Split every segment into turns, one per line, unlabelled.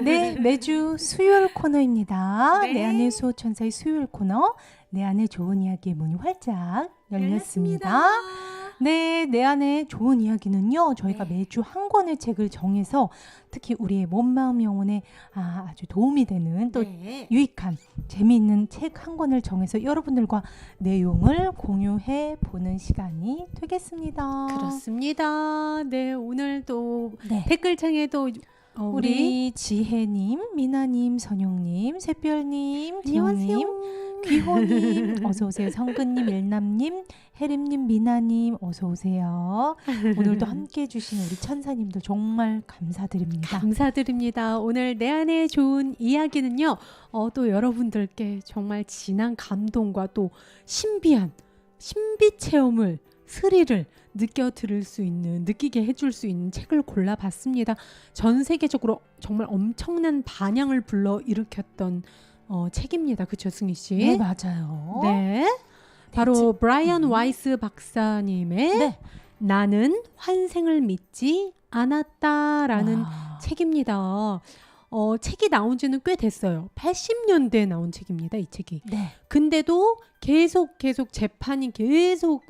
네, 매주 수요일 코너입니다.
네.
내 안의 수호천사의 수요일 코너, 내 안의 좋은 이야기의 문이 활짝 열렸습니다. 네, 내 안의 좋은 이야기는요, 저희가
네.
매주 한 권의 책을 정해서 특히 우리의 몸, 마음, 영혼에 아주 도움이 되는 또
네.
유익한 재미있는 책 한 권을 정해서 여러분들과 내용을 공유해 보는 시간이 되겠습니다.
그렇습니다. 네, 오늘 또
네.
댓글창에도
우리 지혜님, 미나님, 선용님, 샛별님, 재훈님,
안녕하세요.
귀호님, 어서오세요. 성근님, 일남님, 혜림님, 미나님, 어서오세요. 오늘도 함께해 주신 우리 천사님들 정말 감사드립니다.
감사드립니다. 오늘 내 안에 좋은 이야기는요. 또 여러분들께 정말 진한 감동과 또 신비한 신비 체험을 스릴을 느끼게 해줄 수 있는 책을 골라봤습니다. 전 세계적으로 정말 엄청난 반향을 불러일으켰던 책입니다. 그쵸, 승희 씨?
네, 맞아요.
네. 바로 브라이언 와이스 박사님의
네.
나는 환생을 믿지 않았다라는
와.
책입니다. 책이 나온 지는 꽤 됐어요. 80년대에 나온 책입니다. 이 책이.
네.
근데도 계속 재판이 계속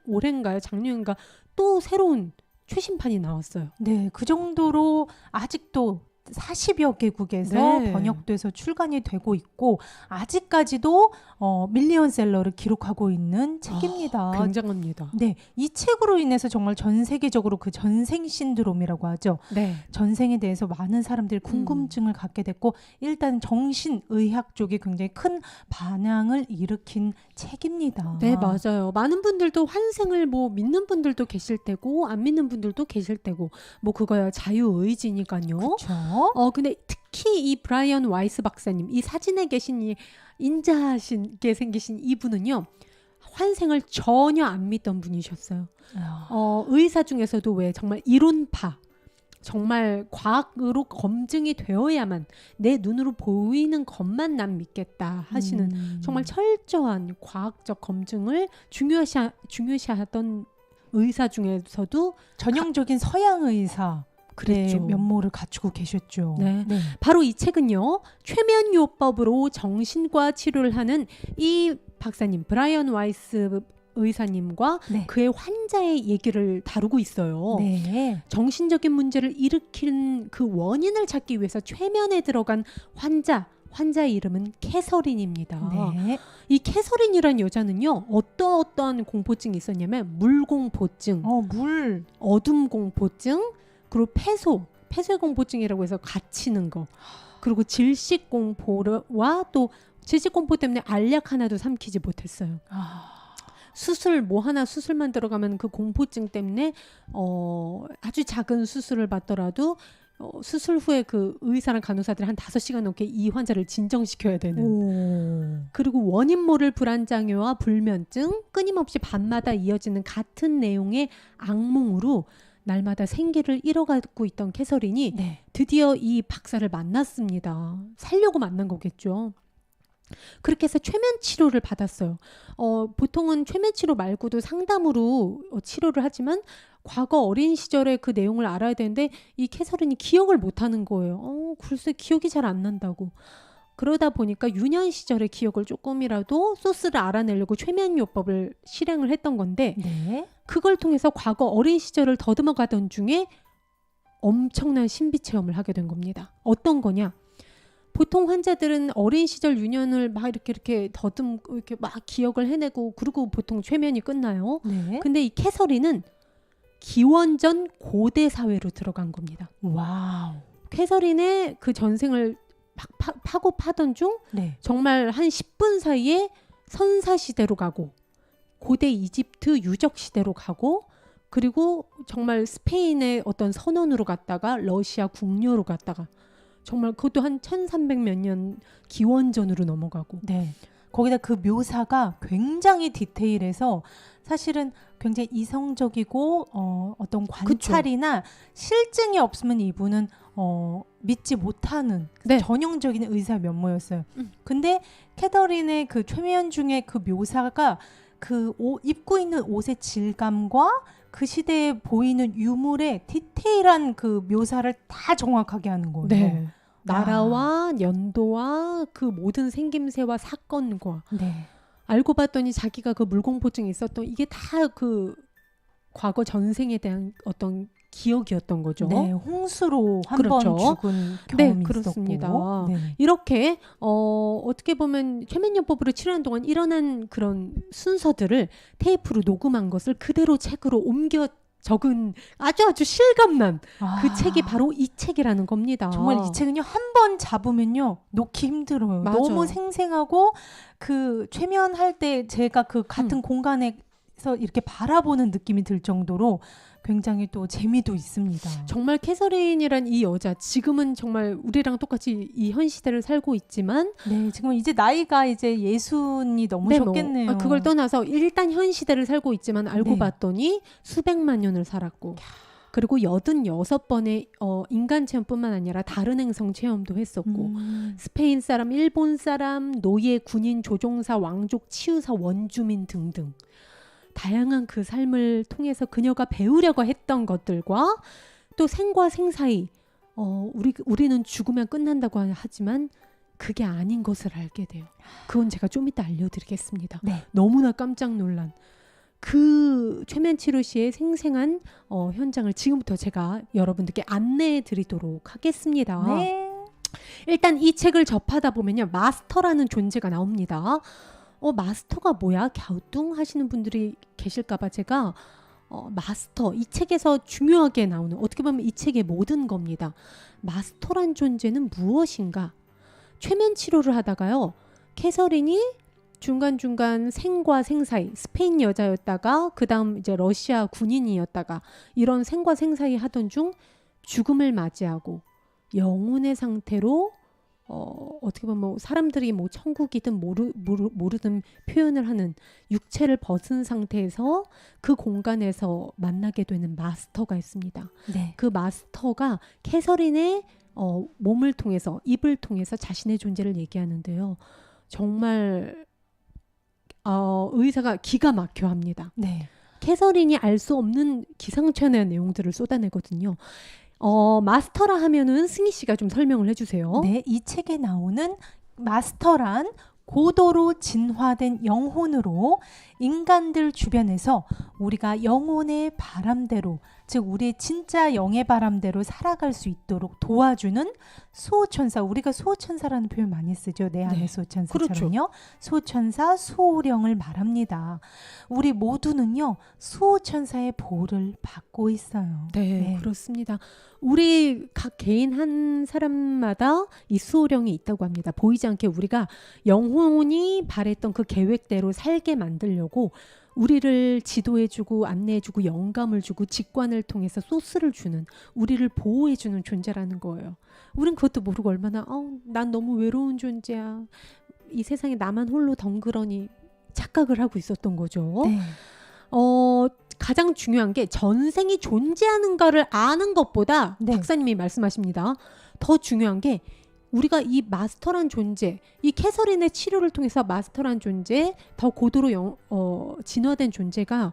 올해인가요? 작년인가 또 새로운 최신판이 나왔어요.
네, 그 정도로 아직도 40여 개국에서
네.
번역돼서 출간이 되고 있고 아직까지도 밀리언셀러를 기록하고 있는 책입니다.
굉장합니다.
네, 이 책으로 인해서 정말 전 세계적으로 그 전생 신드롬이라고 하죠.
네.
전생에 대해서 많은 사람들이 궁금증을 갖게 됐고 일단 정신의학 쪽에 굉장히 큰 반향을 일으킨 책입니다.
네, 맞아요. 많은 분들도 환생을 믿는 분들도 계실 테고 안 믿는 분들도 계실 테고 그거야 자유의지니까요.
그렇죠.
근데 특히 이 브라이언 와이스 박사님, 이 사진에 계신 이 인자하게 생기신 이분은요. 환생을 전혀 안 믿던 분이셨어요. 의사 중에서도 왜 정말 이론파, 정말 과학으로 검증이 되어야만 내 눈으로 보이는 것만 난 믿겠다 하시는 정말 철저한 과학적 검증을 중요시하던 의사 중에서도
전형적인 서양 의사
그랬죠.
면모를 갖추고 계셨죠.
네. 바로 이 책은요. 최면요법으로 정신과 치료를 하는 이 박사님 브라이언 와이스 의사님과
네.
그의 환자의 얘기를 다루고 있어요.
네.
정신적인 문제를 일으킨 그 원인을 찾기 위해서 최면에 들어간 환자의 이름은 캐서린입니다.
네.
이 캐서린이란 여자는요. 어떠한 공포증이 있었냐면 물공포증, 어둠 공포증, 그리고 폐쇄 공포증이라고 해서 갇히는 거, 그리고 질식 공포와 또 질식 공포 때문에 알약 하나도 삼키지 못했어요. 수술만 들어가면 그 공포증 때문에 아주 작은 수술을 받더라도 수술 후에 그 의사랑 간호사들이 한 5시간 넘게 이 환자를 진정시켜야 되는. 그리고 원인 모를 불안장애와 불면증, 끊임없이 밤마다 이어지는 같은 내용의 악몽으로 날마다 생기를 잃어가고 있던 캐서린이
네.
드디어 이 박사를 만났습니다. 살려고 만난 거겠죠. 그렇게 해서 최면 치료를 받았어요. 보통은 최면 치료 말고도 상담으로 치료를 하지만 과거 어린 시절의 그 내용을 알아야 되는데 이 캐서린이 기억을 못하는 거예요. 글쎄 기억이 잘 안 난다고. 그러다 보니까 유년 시절의 기억을 조금이라도 소스를 알아내려고 최면요법을 실행을 했던 건데
네.
그걸 통해서 과거 어린 시절을 더듬어 가던 중에 엄청난 신비 체험을 하게 된 겁니다. 어떤 거냐? 보통 환자들은 어린 시절 유년을 막 이렇게 더듬고 이렇게 막 기억을 해내고 그리고 보통 최면이 끝나요.
네.
근데 이 캐서린은 기원전 고대 사회로 들어간 겁니다.
와우.
캐서린의 그 전생을 막 파고 파던 중
네.
정말 한 10분 사이에 선사시대로 가고 고대 이집트 유적시대로 가고 그리고 정말 스페인의 어떤 선원으로 갔다가 러시아 궁녀로 갔다가 정말 그것도 한 1300몇 년 기원전으로 넘어가고.
네. 거기다 그 묘사가 굉장히 디테일해서 사실은 굉장히 이성적이고 어떤 관찰이나 실증이 없으면 이분은 믿지 못하는
네.
전형적인 의사 면모였어요. 근데 캐더린의 그 최면 중에 그 묘사가 그 입고 있는 옷의 질감과 그 시대에 보이는 유물의 디테일한 그 묘사를 다 정확하게 하는 거예요.
네. 나라와 연도와 그 모든 생김새와 사건과
네.
알고 봤더니 자기가 그 물공포증이 있었던 이게 다 그 과거 전생에 대한 어떤 기억이었던 거죠.
네, 홍수로 한 번
그렇죠.
죽은
네,
경험이
그렇습니다.
있었고. 네.
이렇게 어떻게 보면 최면요법으로 치료하는 동안 일어난 그런 순서들을 테이프로 녹음한 것을 그대로 책으로 옮겨 적은 아주 실감난 그 책이 바로 이 책이라는 겁니다.
정말 이 책은요, 한 번 잡으면요 놓기 힘들어요.
맞아.
너무 생생하고 그 최면할 때 제가 그 같은 공간에서 이렇게 바라보는 느낌이 들 정도로 굉장히 또 재미도 있습니다.
정말 캐서린이란 이 여자 지금은 정말 우리랑 똑같이 이 현 시대를 살고 있지만
네, 지금 이제 나이가 이제 60이 넘으셨겠네요.
그걸 떠나서 일단 현 시대를 살고 있지만 알고
네.
봤더니 수백만 년을 살았고 그리고 86번의 인간 체험뿐만 아니라 다른 행성 체험도 했었고 스페인 사람, 일본 사람, 노예, 군인, 조종사, 왕족, 치유사, 원주민 등등 다양한 그 삶을 통해서 그녀가 배우려고 했던 것들과 또 생과 생 사이 우리는 죽으면 끝난다고 하지만 그게 아닌 것을 알게 돼요. 그건 제가 좀 이따 알려드리겠습니다.
네.
너무나 깜짝 놀란 그 최면치료 씨의 생생한 현장을 지금부터 제가 여러분들께 안내해 드리도록 하겠습니다.
네.
일단 이 책을 접하다 보면요. 마스터라는 존재가 나옵니다. 마스터가 뭐야? 갸우뚱 하시는 분들이 계실까봐 제가 마스터, 이 책에서 중요하게 나오는 어떻게 보면 이 책의 모든 겁니다. 마스터란 존재는 무엇인가? 최면 치료를 하다가요. 캐서린이 중간중간 생과 생 사이 스페인 여자였다가 그 다음 이제 러시아 군인이었다가 이런 생과 생 사이 하던 중 죽음을 맞이하고 영혼의 상태로 어떻게 보면 뭐 사람들이 뭐 천국이든 모르든 표현을 하는 육체를 벗은 상태에서 그 공간에서 만나게 되는 마스터가 있습니다.
네.
그 마스터가 캐서린의 몸을 통해서 입을 통해서 자신의 존재를 얘기하는데요. 정말 의사가 기가 막혀 합니다.
네.
캐서린이 알 수 없는 기상천외한 내용들을 쏟아내거든요. 마스터라 하면은 승희 씨가 좀 설명을 해주세요.
네, 이 책에 나오는 마스터란 고도로 진화된 영혼으로 인간들 주변에서 우리가 영혼의 바람대로, 즉 우리의 진짜 영의 바람대로 살아갈 수 있도록 도와주는 수호천사, 우리가 수호천사라는 표현 많이 쓰죠. 내 안의
네.
수호천사처럼요. 수호천사, 수호령을 말합니다. 우리 모두는요, 수호천사의 보호를 받고 있어요.
네, 그렇습니다. 우리 각 개인 한 사람마다 이 수호령이 있다고 합니다. 보이지 않게 우리가 영혼이 바랬던 그 계획대로 살게 만들려고 우리를 지도해주고 안내해주고 영감을 주고 직관을 통해서 소스를 주는, 우리를 보호해주는 존재라는 거예요. 우린 그것도 모르고 얼마나 난 너무 외로운 존재야, 이 세상에 나만 홀로 덩그러니 착각을 하고 있었던 거죠.
네.
가장 중요한 게 전생이 존재하는가를 아는 것보다
네.
박사님이 말씀하십니다. 더 중요한 게 우리가 이 마스터란 존재, 이 캐서린의 치료를 통해서 마스터란 존재, 더 고도로 진화된 존재가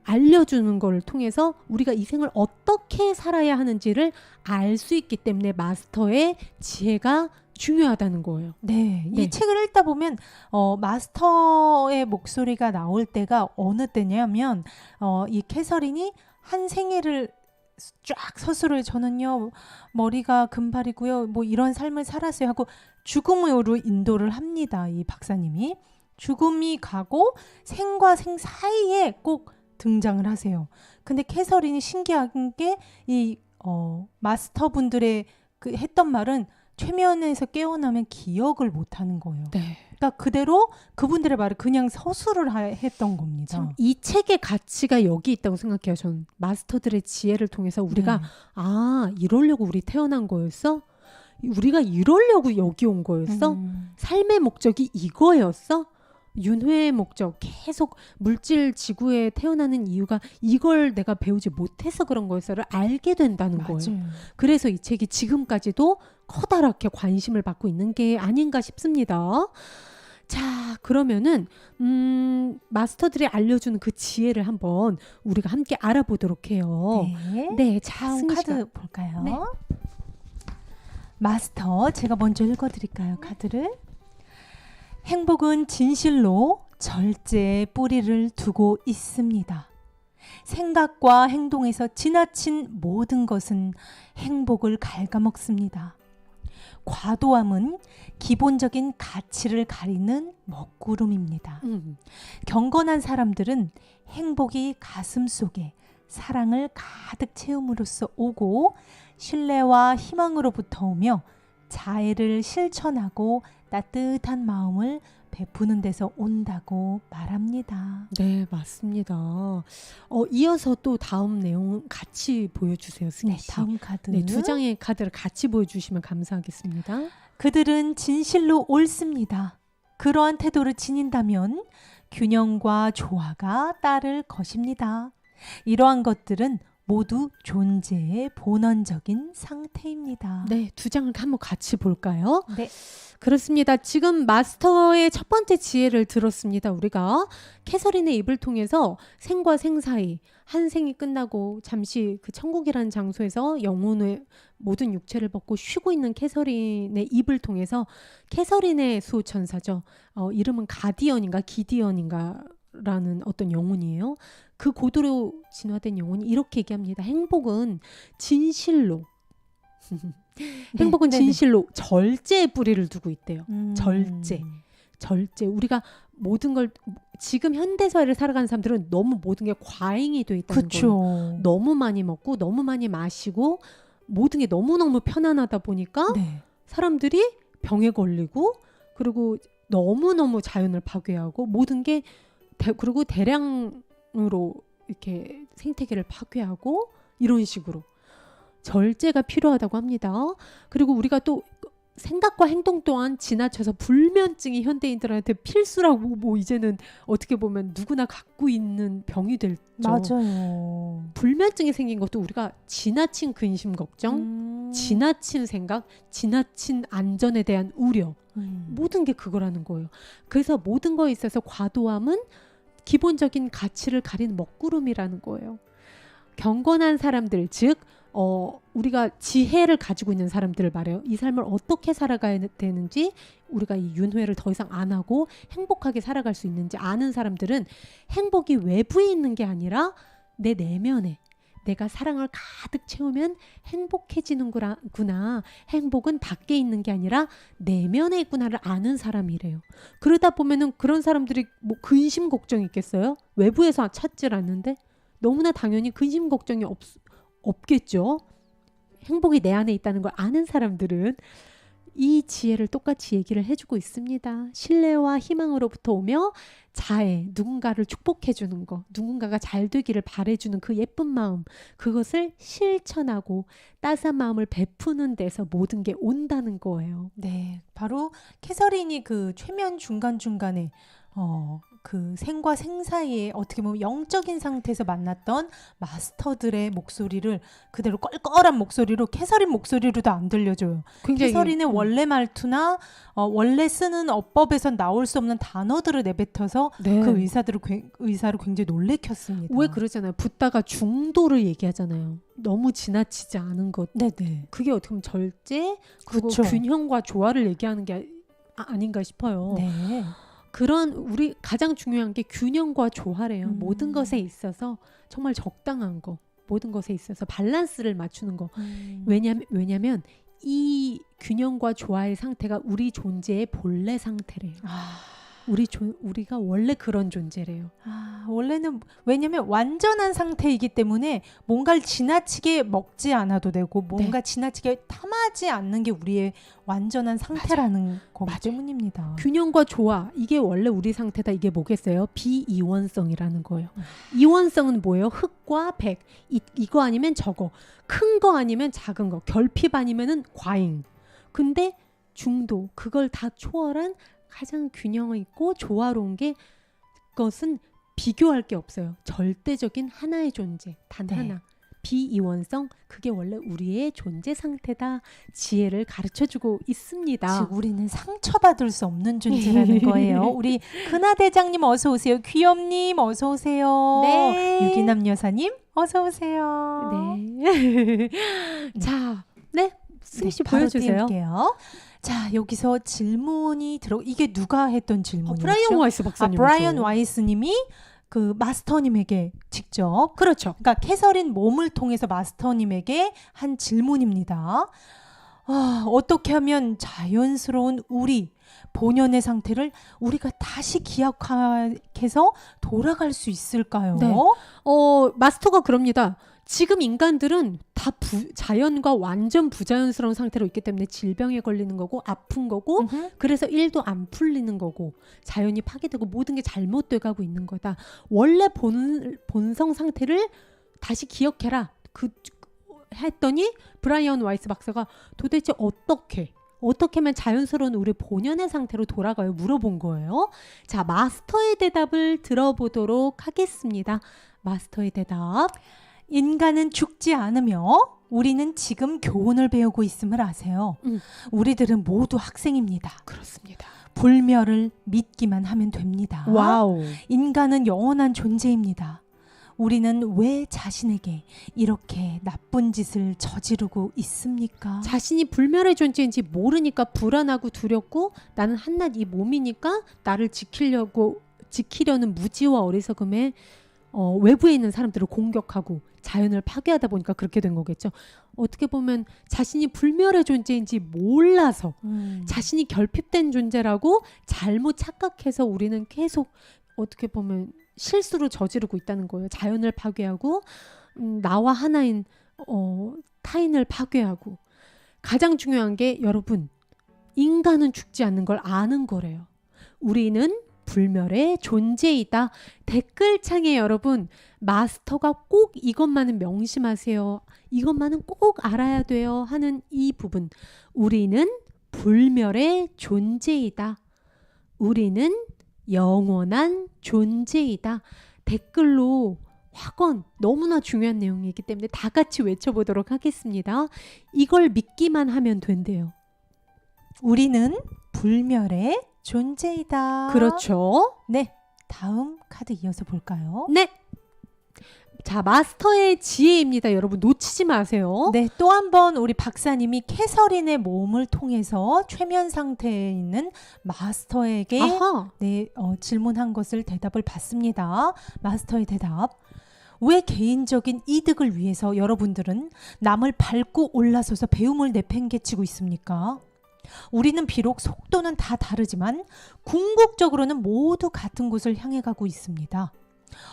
알려주는 걸 통해서 우리가 이 생을 어떻게 살아야 하는지를 알 수 있기 때문에 마스터의 지혜가 중요하다는 거예요.
네,
네.
이 책을 읽다 보면 마스터의 목소리가 나올 때가 어느 때냐면 이 캐서린이 한 생애를 쫙 서술을 저는요 머리가 금발이고요 뭐 이런 삶을 살았어요 하고 죽음으로 인도를 합니다. 이 박사님이 죽음이 가고 생과 생 사이에 꼭 등장을 하세요. 근데 캐서린이 신기한 게 이 마스터분들의 그 했던 말은 최면에서 깨어나면 기억을 못하는 거예요.
네.
그러니까 그대로 그분들의 말을 그냥 서술을 했던 겁니다.
참 이 책의 가치가 여기 있다고 생각해요. 전 마스터들의 지혜를 통해서 우리가
네.
이러려고 우리 태어난 거였어? 우리가 이러려고 여기 온 거였어? 삶의 목적이 이거였어? 윤회의 목적, 계속 물질 지구에 태어나는 이유가 이걸 내가 배우지 못해서 그런 거였어를 알게 된다는 거예요.
맞아요.
그래서 이 책이 지금까지도 커다랗게 관심을 받고 있는 게 아닌가 싶습니다. 자, 그러면은 마스터들이 알려주는 그 지혜를 한번 우리가 함께 알아보도록 해요.
네.
네, 자,
다음
승희
카드
씨가.
볼까요?
네.
마스터, 제가 먼저 읽어드릴까요? 카드를. 행복은 진실로 절제의 뿌리를 두고 있습니다. 생각과 행동에서 지나친 모든 것은 행복을 갉아먹습니다. 과도함은 기본적인 가치를 가리는 먹구름입니다. 경건한 사람들은 행복이 가슴 속에 사랑을 가득 채움으로써 오고 신뢰와 희망으로부터 오며 자애를 실천하고 따뜻한 마음을 베푸는 데서 온다고 말합니다.
네, 맞습니다. 이어서 또 다음 내용 같이 보여주세요, 승희
네,
씨.
다음 카드.
네, 두 장의 카드를 같이 보여주시면 감사하겠습니다.
그들은 진실로 옳습니다. 그러한 태도를 지닌다면 균형과 조화가 따를 것입니다. 이러한 것들은 모두 존재의 본원적인 상태입니다.
네, 두 장을 한번 같이 볼까요?
네.
그렇습니다. 지금 마스터의 첫 번째 지혜를 들었습니다. 우리가 캐서린의 입을 통해서 생과 생 사이, 한 생이 끝나고 잠시 그 천국이라는 장소에서 영혼의 모든 육체를 벗고 쉬고 있는 캐서린의 입을 통해서 캐서린의 수호천사죠. 이름은 가디언인가 기디언인가 라는 어떤 영혼이에요. 그 고도로 진화된 영혼이 이렇게 얘기합니다. 행복은 진실로 행복은
네,
진실로 절제의 뿌리를 두고 있대요. 절제. 우리가 모든 걸 지금 현대사회를 살아가는 사람들은 너무 모든 게 과잉이 돼 있다는 거예요.
그렇죠.
너무 많이 먹고 너무 많이 마시고 모든 게 너무너무 편안하다 보니까
네.
사람들이 병에 걸리고 그리고 너무너무 자연을 파괴하고 모든 게 그리고 대량으로 이렇게 생태계를 파괴하고 이런 식으로 절제가 필요하다고 합니다. 그리고 우리가 또 생각과 행동 또한 지나쳐서 불면증이 현대인들한테 필수라고 뭐 이제는 어떻게 보면 누구나 갖고 있는 병이 됐죠.
맞아요.
불면증이 생긴 것도 우리가 지나친 근심 걱정, 지나친 생각, 지나친 안전에 대한 우려 모든 게 그거라는 거예요. 그래서 모든 거에 있어서 과도함은 기본적인 가치를 가리는 먹구름이라는 거예요. 경건한 사람들, 즉 우리가 지혜를 가지고 있는 사람들을 말해요. 이 삶을 어떻게 살아가야 되는지 우리가 이 윤회를 더 이상 안 하고 행복하게 살아갈 수 있는지 아는 사람들은 행복이 외부에 있는 게 아니라 내 내면에 내가 사랑을 가득 채우면 행복해지는구나. 행복은 밖에 있는 게 아니라 내면에 있구나를 아는 사람이래요. 그러다 보면은 그런 사람들이 뭐 근심 걱정이 있겠어요? 외부에서 찾질 않는데 너무나 당연히 근심 걱정이 없겠죠. 행복이 내 안에 있다는 걸 아는 사람들은 이 지혜를 똑같이 얘기를 해주고 있습니다. 신뢰와 희망으로부터 오며 자애, 누군가를 축복해주는 거, 누군가가 잘 되기를 바래주는 그 예쁜 마음, 그것을 실천하고 따스한 마음을 베푸는 데서 모든 게 온다는 거예요.
네, 바로 캐서린이 그 최면 중간중간에 그 생과 생 사이에 어떻게 보면 영적인 상태에서 만났던 마스터들의 목소리를 그대로 껄껄한 목소리로 캐서린 목소리로도 안 들려줘요. 캐서린의 원래 말투나 원래 쓰는 어법에선 나올 수 없는 단어들을 내뱉어서
네.
그 의사를 굉장히 놀래켰습니다.
왜 그러잖아요. 붓다가 중도를 얘기하잖아요. 너무 지나치지 않은 것.
네네.
그게 어떻게 보면 절제, 그리고
그쵸.
균형과 조화를 얘기하는 게 아닌가 싶어요.
네.
그런 우리 가장 중요한 게 균형과 조화래요. 모든 것에 있어서 정말 적당한 거, 모든 것에 있어서 밸런스를 맞추는 거. 왜냐면 이 균형과 조화의 상태가 우리 존재의 본래 상태래요. 우리가 원래 그런 존재래요.
원래는 왜냐면 완전한 상태이기 때문에 뭔가를 지나치게 먹지 않아도 되고 뭔가 지나치게 탐하지 않는 게 우리의 완전한 상태라는 거기 때문입니다.
균형과 조화, 이게 원래 우리 상태다. 이게 뭐겠어요? 비이원성이라는 거예요. 이원성은 뭐예요? 흑과 백. 이거 아니면 저거. 큰 거 아니면 작은 거. 결핍 아니면은 과잉. 근데 중도, 그걸 다 초월한 가장 균형 있고 조화로운 게 그것은 비교할 게 없어요. 절대적인 하나의 존재, 단 하나. 비이원성, 그게 원래 우리의 존재 상태다. 지혜를 가르쳐주고 있습니다.
즉 우리는 상처받을 수 없는 존재라는 거예요. 우리 근하 대장님 어서 오세요. 귀염님 어서 오세요.
네.
유기남 여사님 어서 오세요.
네. 자, 네. 승희 씨
바로
보여주세요.
띄울게요. 자, 여기서 질문이 이게 누가 했던 질문이었죠?
브라이언 와이스 박사님.
브라이언 와이스님이 그 마스터님에게 직접,
그렇죠.
그러니까 캐서린 몸을 통해서 마스터님에게 한 질문입니다. 어떻게 하면 자연스러운 우리 본연의 상태를 우리가 다시 기억해서 돌아갈 수 있을까요?
네. 마스터가 그럽니다. 지금 인간들은 다 자연과 완전 부자연스러운 상태로 있기 때문에 질병에 걸리는 거고 아픈 거고 그래서 일도 안 풀리는 거고 자연이 파괴되고 모든 게 잘못돼 가고 있는 거다. 원래 본성 상태를 다시 기억해라. 했더니 브라이언 와이스 박사가 도대체 어떻게 하면 자연스러운 우리 본연의 상태로 돌아가요? 물어본 거예요. 자, 마스터의 대답을 들어보도록 하겠습니다. 마스터의 대답.
인간은 죽지 않으며 우리는 지금 교훈을 배우고 있음을 아세요. 우리들은 모두 학생입니다.
그렇습니다.
불멸을 믿기만 하면 됩니다.
와우.
인간은 영원한 존재입니다. 우리는 왜 자신에게 이렇게 나쁜 짓을 저지르고 있습니까?
자신이 불멸의 존재인지 모르니까 불안하고 두렵고 나는 한낱 이 몸이니까 나를 지키려는 무지와 어리석음에 외부에 있는 사람들을 공격하고 자연을 파괴하다 보니까 그렇게 된 거겠죠. 어떻게 보면 자신이 불멸의 존재인지 몰라서 자신이 결핍된 존재라고 잘못 착각해서 우리는 계속 어떻게 보면 실수를 저지르고 있다는 거예요. 자연을 파괴하고 나와 하나인 타인을 파괴하고 가장 중요한 게 여러분 인간은 죽지 않는 걸 아는 거래요. 우리는 불멸의 존재이다. 댓글창에 여러분 마스터가 꼭 이것만은 명심하세요. 이것만은 꼭 알아야 돼요 하는 이 부분. 우리는 불멸의 존재이다. 우리는 영원한 존재이다. 댓글로 확언 너무나 중요한 내용이기 때문에 다 같이 외쳐보도록 하겠습니다. 이걸 믿기만 하면 된대요.
우리는 불멸의 존재이다.
그렇죠.
네, 다음 카드 이어서 볼까요?
네. 자, 마스터의 지혜입니다. 여러분 놓치지 마세요.
네, 또 한 번 우리 bak사님이 캐서린의 몸을 통해서 최면 상태에 있는 마스터에게 질문한 것을 대답을 받습니다. 마스터의 대답. 왜 개인적인 이득을 위해서 여러분들은 남을 밟고 올라서서 배움을 내팽개치고 있습니까? 우리는 비록 속도는 다 다르지만 궁극적으로는 모두 같은 곳을 향해 가고 있습니다.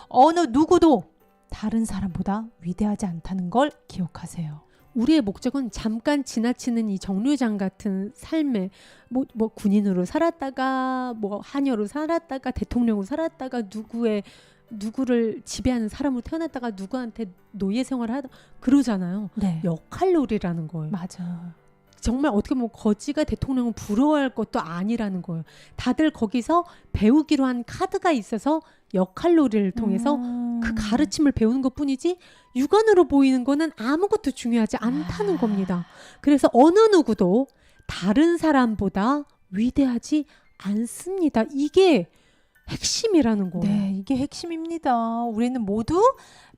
어느 누구도 다른 사람보다 위대하지 않다는 걸 기억하세요.
우리의 목적은 잠깐 지나치는 이 정류장 같은 삶에 뭐 군인으로 살았다가 뭐 하녀로 살았다가 대통령으로 살았다가 누구를 지배하는 사람으로 태어났다가 누구한테 노예 생활을 하다 그러잖아요.
네.
역할놀이라는 거예요.
맞아.
정말 어떻게 보면 거지가 대통령을 부러워할 것도 아니라는 거예요. 다들 거기서 배우기로 한 카드가 있어서 역할놀이를 통해서 그 가르침을 배우는 것뿐이지 육안으로 보이는 거는 아무것도 중요하지 않다는 겁니다. 그래서 어느 누구도 다른 사람보다 위대하지 않습니다. 이게 핵심이라는 거예요.
네, 이게 핵심입니다. 우리는 모두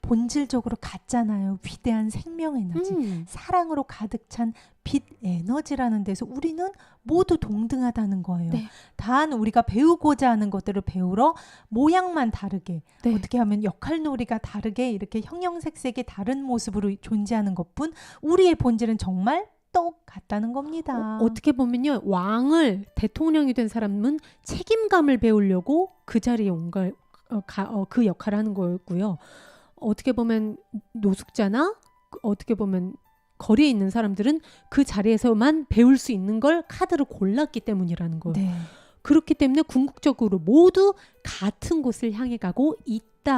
본질적으로 같잖아요. 위대한 생명 에너지, 사랑으로 가득 찬 빛 에너지라는 데서 우리는 모두 동등하다는 거예요.
네.
단 우리가 배우고자 하는 것들을 배우러 모양만 다르게,
네.
어떻게 하면 역할놀이가 다르게 이렇게 형형색색의 다른 모습으로 존재하는 것뿐 우리의 본질은 정말 똑같다는 겁니다.
어떻게 보면요, 대통령이 된 사람은 책임감을 배우려고 그 자리에 온 걸 그 역할을 하는 거였고요. 어떻게 보면 노숙자나 어떻게 보면 거리에 있는 사람들은 그 자리에서만 배울 수 있는 걸 카드를 골랐기 때문이라는 거예요.
네.
그렇기 때문에 궁극적으로 모두 같은 곳을 향해 가고 있다.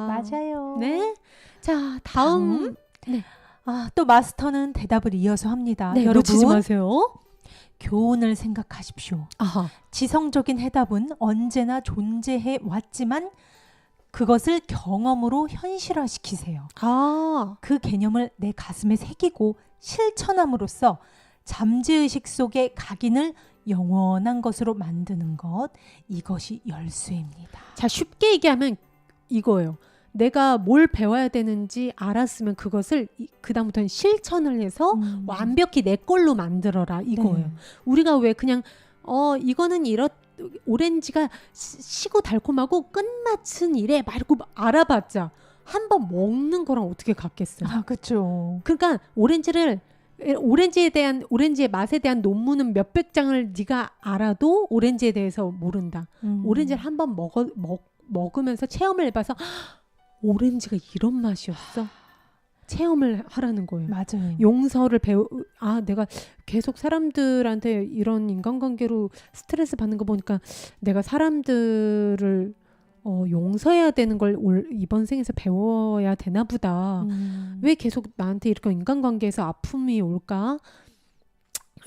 맞아요.
네. 자, 다음. 네.
또 마스터는 대답을 이어서 합니다.
네,
여러분,
놓치지 마세요.
교훈을 생각하십시오.
아하.
지성적인 해답은 언제나 존재해 왔지만 그것을 경험으로 현실화시키세요.
아,
그 개념을 내 가슴에 새기고 실천함으로써 잠재의식 속의 각인을 영원한 것으로 만드는 것, 이것이 열쇠입니다.
자, 쉽게 얘기하면 이거예요. 내가 뭘 배워야 되는지 알았으면 그것을 그다음부터는 실천을 해서 완벽히 내 걸로 만들어라 이거예요.
네.
우리가 왜 그냥 이거는 오렌지가 시고 달콤하고 끝맛은 이래 말고 알아봤자 한번 먹는 거랑 어떻게 같겠어요.
아, 그렇죠.
그러니까 오렌지의 맛에 대한 논문은 몇백 장을 네가 알아도 오렌지에 대해서 모른다. 오렌지를 한번 먹으면서 체험을 해봐서 오렌지가 이런 맛이었어. 체험을 하라는 거예요.
맞아요.
용서를 내가 계속 사람들한테 이런 인간관계로 스트레스 받는 거 보니까 내가 사람들을 용서해야 되는 걸 이번 생에서 배워야 되나 보다. 왜 계속 나한테 이렇게 인간관계에서 아픔이 올까?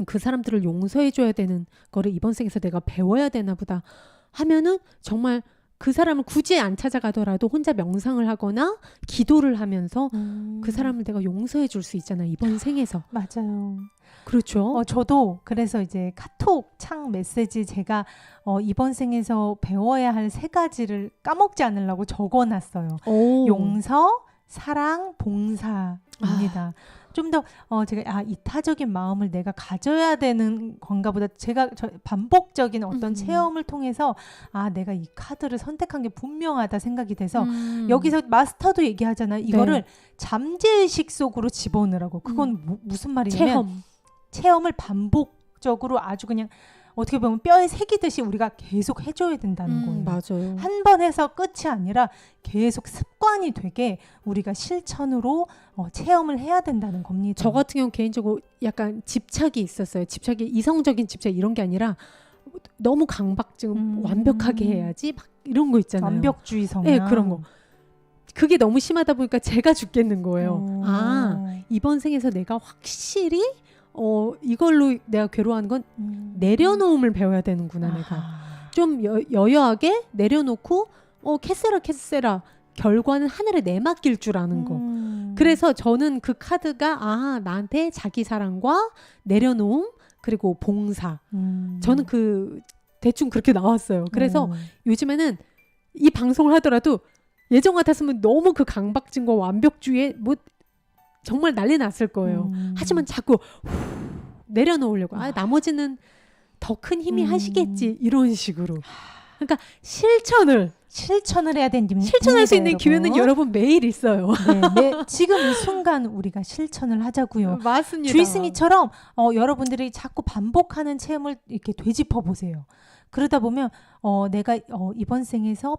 그 사람들을 용서해줘야 되는 거를 이번 생에서 내가 배워야 되나 보다 하면은 정말 그 사람을 굳이 안 찾아가더라도 혼자 명상을 하거나 기도를 하면서 그 사람을 내가 용서해 줄 수 있잖아, 이번 생에서.
맞아요.
그렇죠.
저도 그래서 이제 카톡 창 메시지 제가 이번 생에서 배워야 할 3가지를 까먹지 않으려고 적어놨어요.
오.
용서, 사랑, 봉사입니다. 좀 더 제가 이타적인 마음을 내가 가져야 되는 건가 보다. 제가 반복적인 어떤 체험을 통해서 내가 이 카드를 선택한 게 분명하다 생각이 돼서 여기서 마스터도 얘기하잖아요. 이거를 잠재의식 속으로 집어넣으라고. 그건 무슨 말이냐면 체험을 반복적으로 아주 그냥 어떻게 보면 뼈에 새기듯이 우리가 계속 해줘야 된다는 거예요.
맞아요.
한 번 해서 끝이 아니라 계속 습관이 되게 우리가 실천으로 체험을 해야 된다는 겁니다.
저 같은 경우 개인적으로 약간 집착이 있었어요. 집착이 이성적인 집착 이런 게 아니라 너무 강박증 완벽하게 해야지 막 이런 거 있잖아요.
완벽주의 성향.
네, 그런 거. 그게 너무 심하다 보니까 제가 죽겠는 거예요. 이번 생에서 내가 확실히 이걸로 내가 괴로워하는 건 내려놓음을 배워야 되는구나. 내가 좀 여여하게 내려놓고 캐세라 결과는 하늘에 내맡길 줄 아는 거. 그래서 저는 그 카드가 나한테 자기 사랑과 내려놓음 그리고 봉사. 저는 대충 그렇게 나왔어요. 그래서 요즘에는 이 방송을 하더라도 예전 같았으면 너무 그 강박증과 완벽주의에 정말 난리 났을 거예요. 하지만 자꾸 내려놓으려고. 나머지는 더 큰 힘이 하시겠지. 이런 식으로. 그러니까 실천을
해야 되는
실천할 수 있는 기회는 여러분 매일 있어요.
네, 지금 이 순간 우리가 실천을 하자고요.
맞습니다.
주이승이처럼 여러분들이 자꾸 반복하는 체험을 이렇게 되짚어 보세요. 그러다 보면 내가 이번 생에서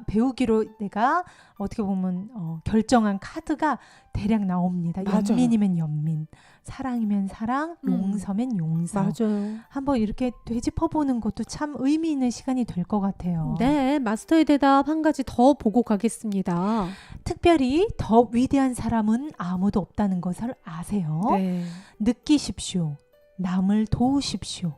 배우기로 내가 어떻게 보면 결정한 카드가 대략 나옵니다.
맞아요.
연민이면 연민, 사랑이면 사랑, 용서면 용서.
맞아요.
한번 이렇게 되짚어보는 것도 참 의미 있는 시간이 될 것 같아요.
네, 마스터의 대답 한 가지 더 보고 가겠습니다.
특별히 더 위대한 사람은 아무도 없다는 것을 아세요.
네.
느끼십시오. 남을 도우십시오.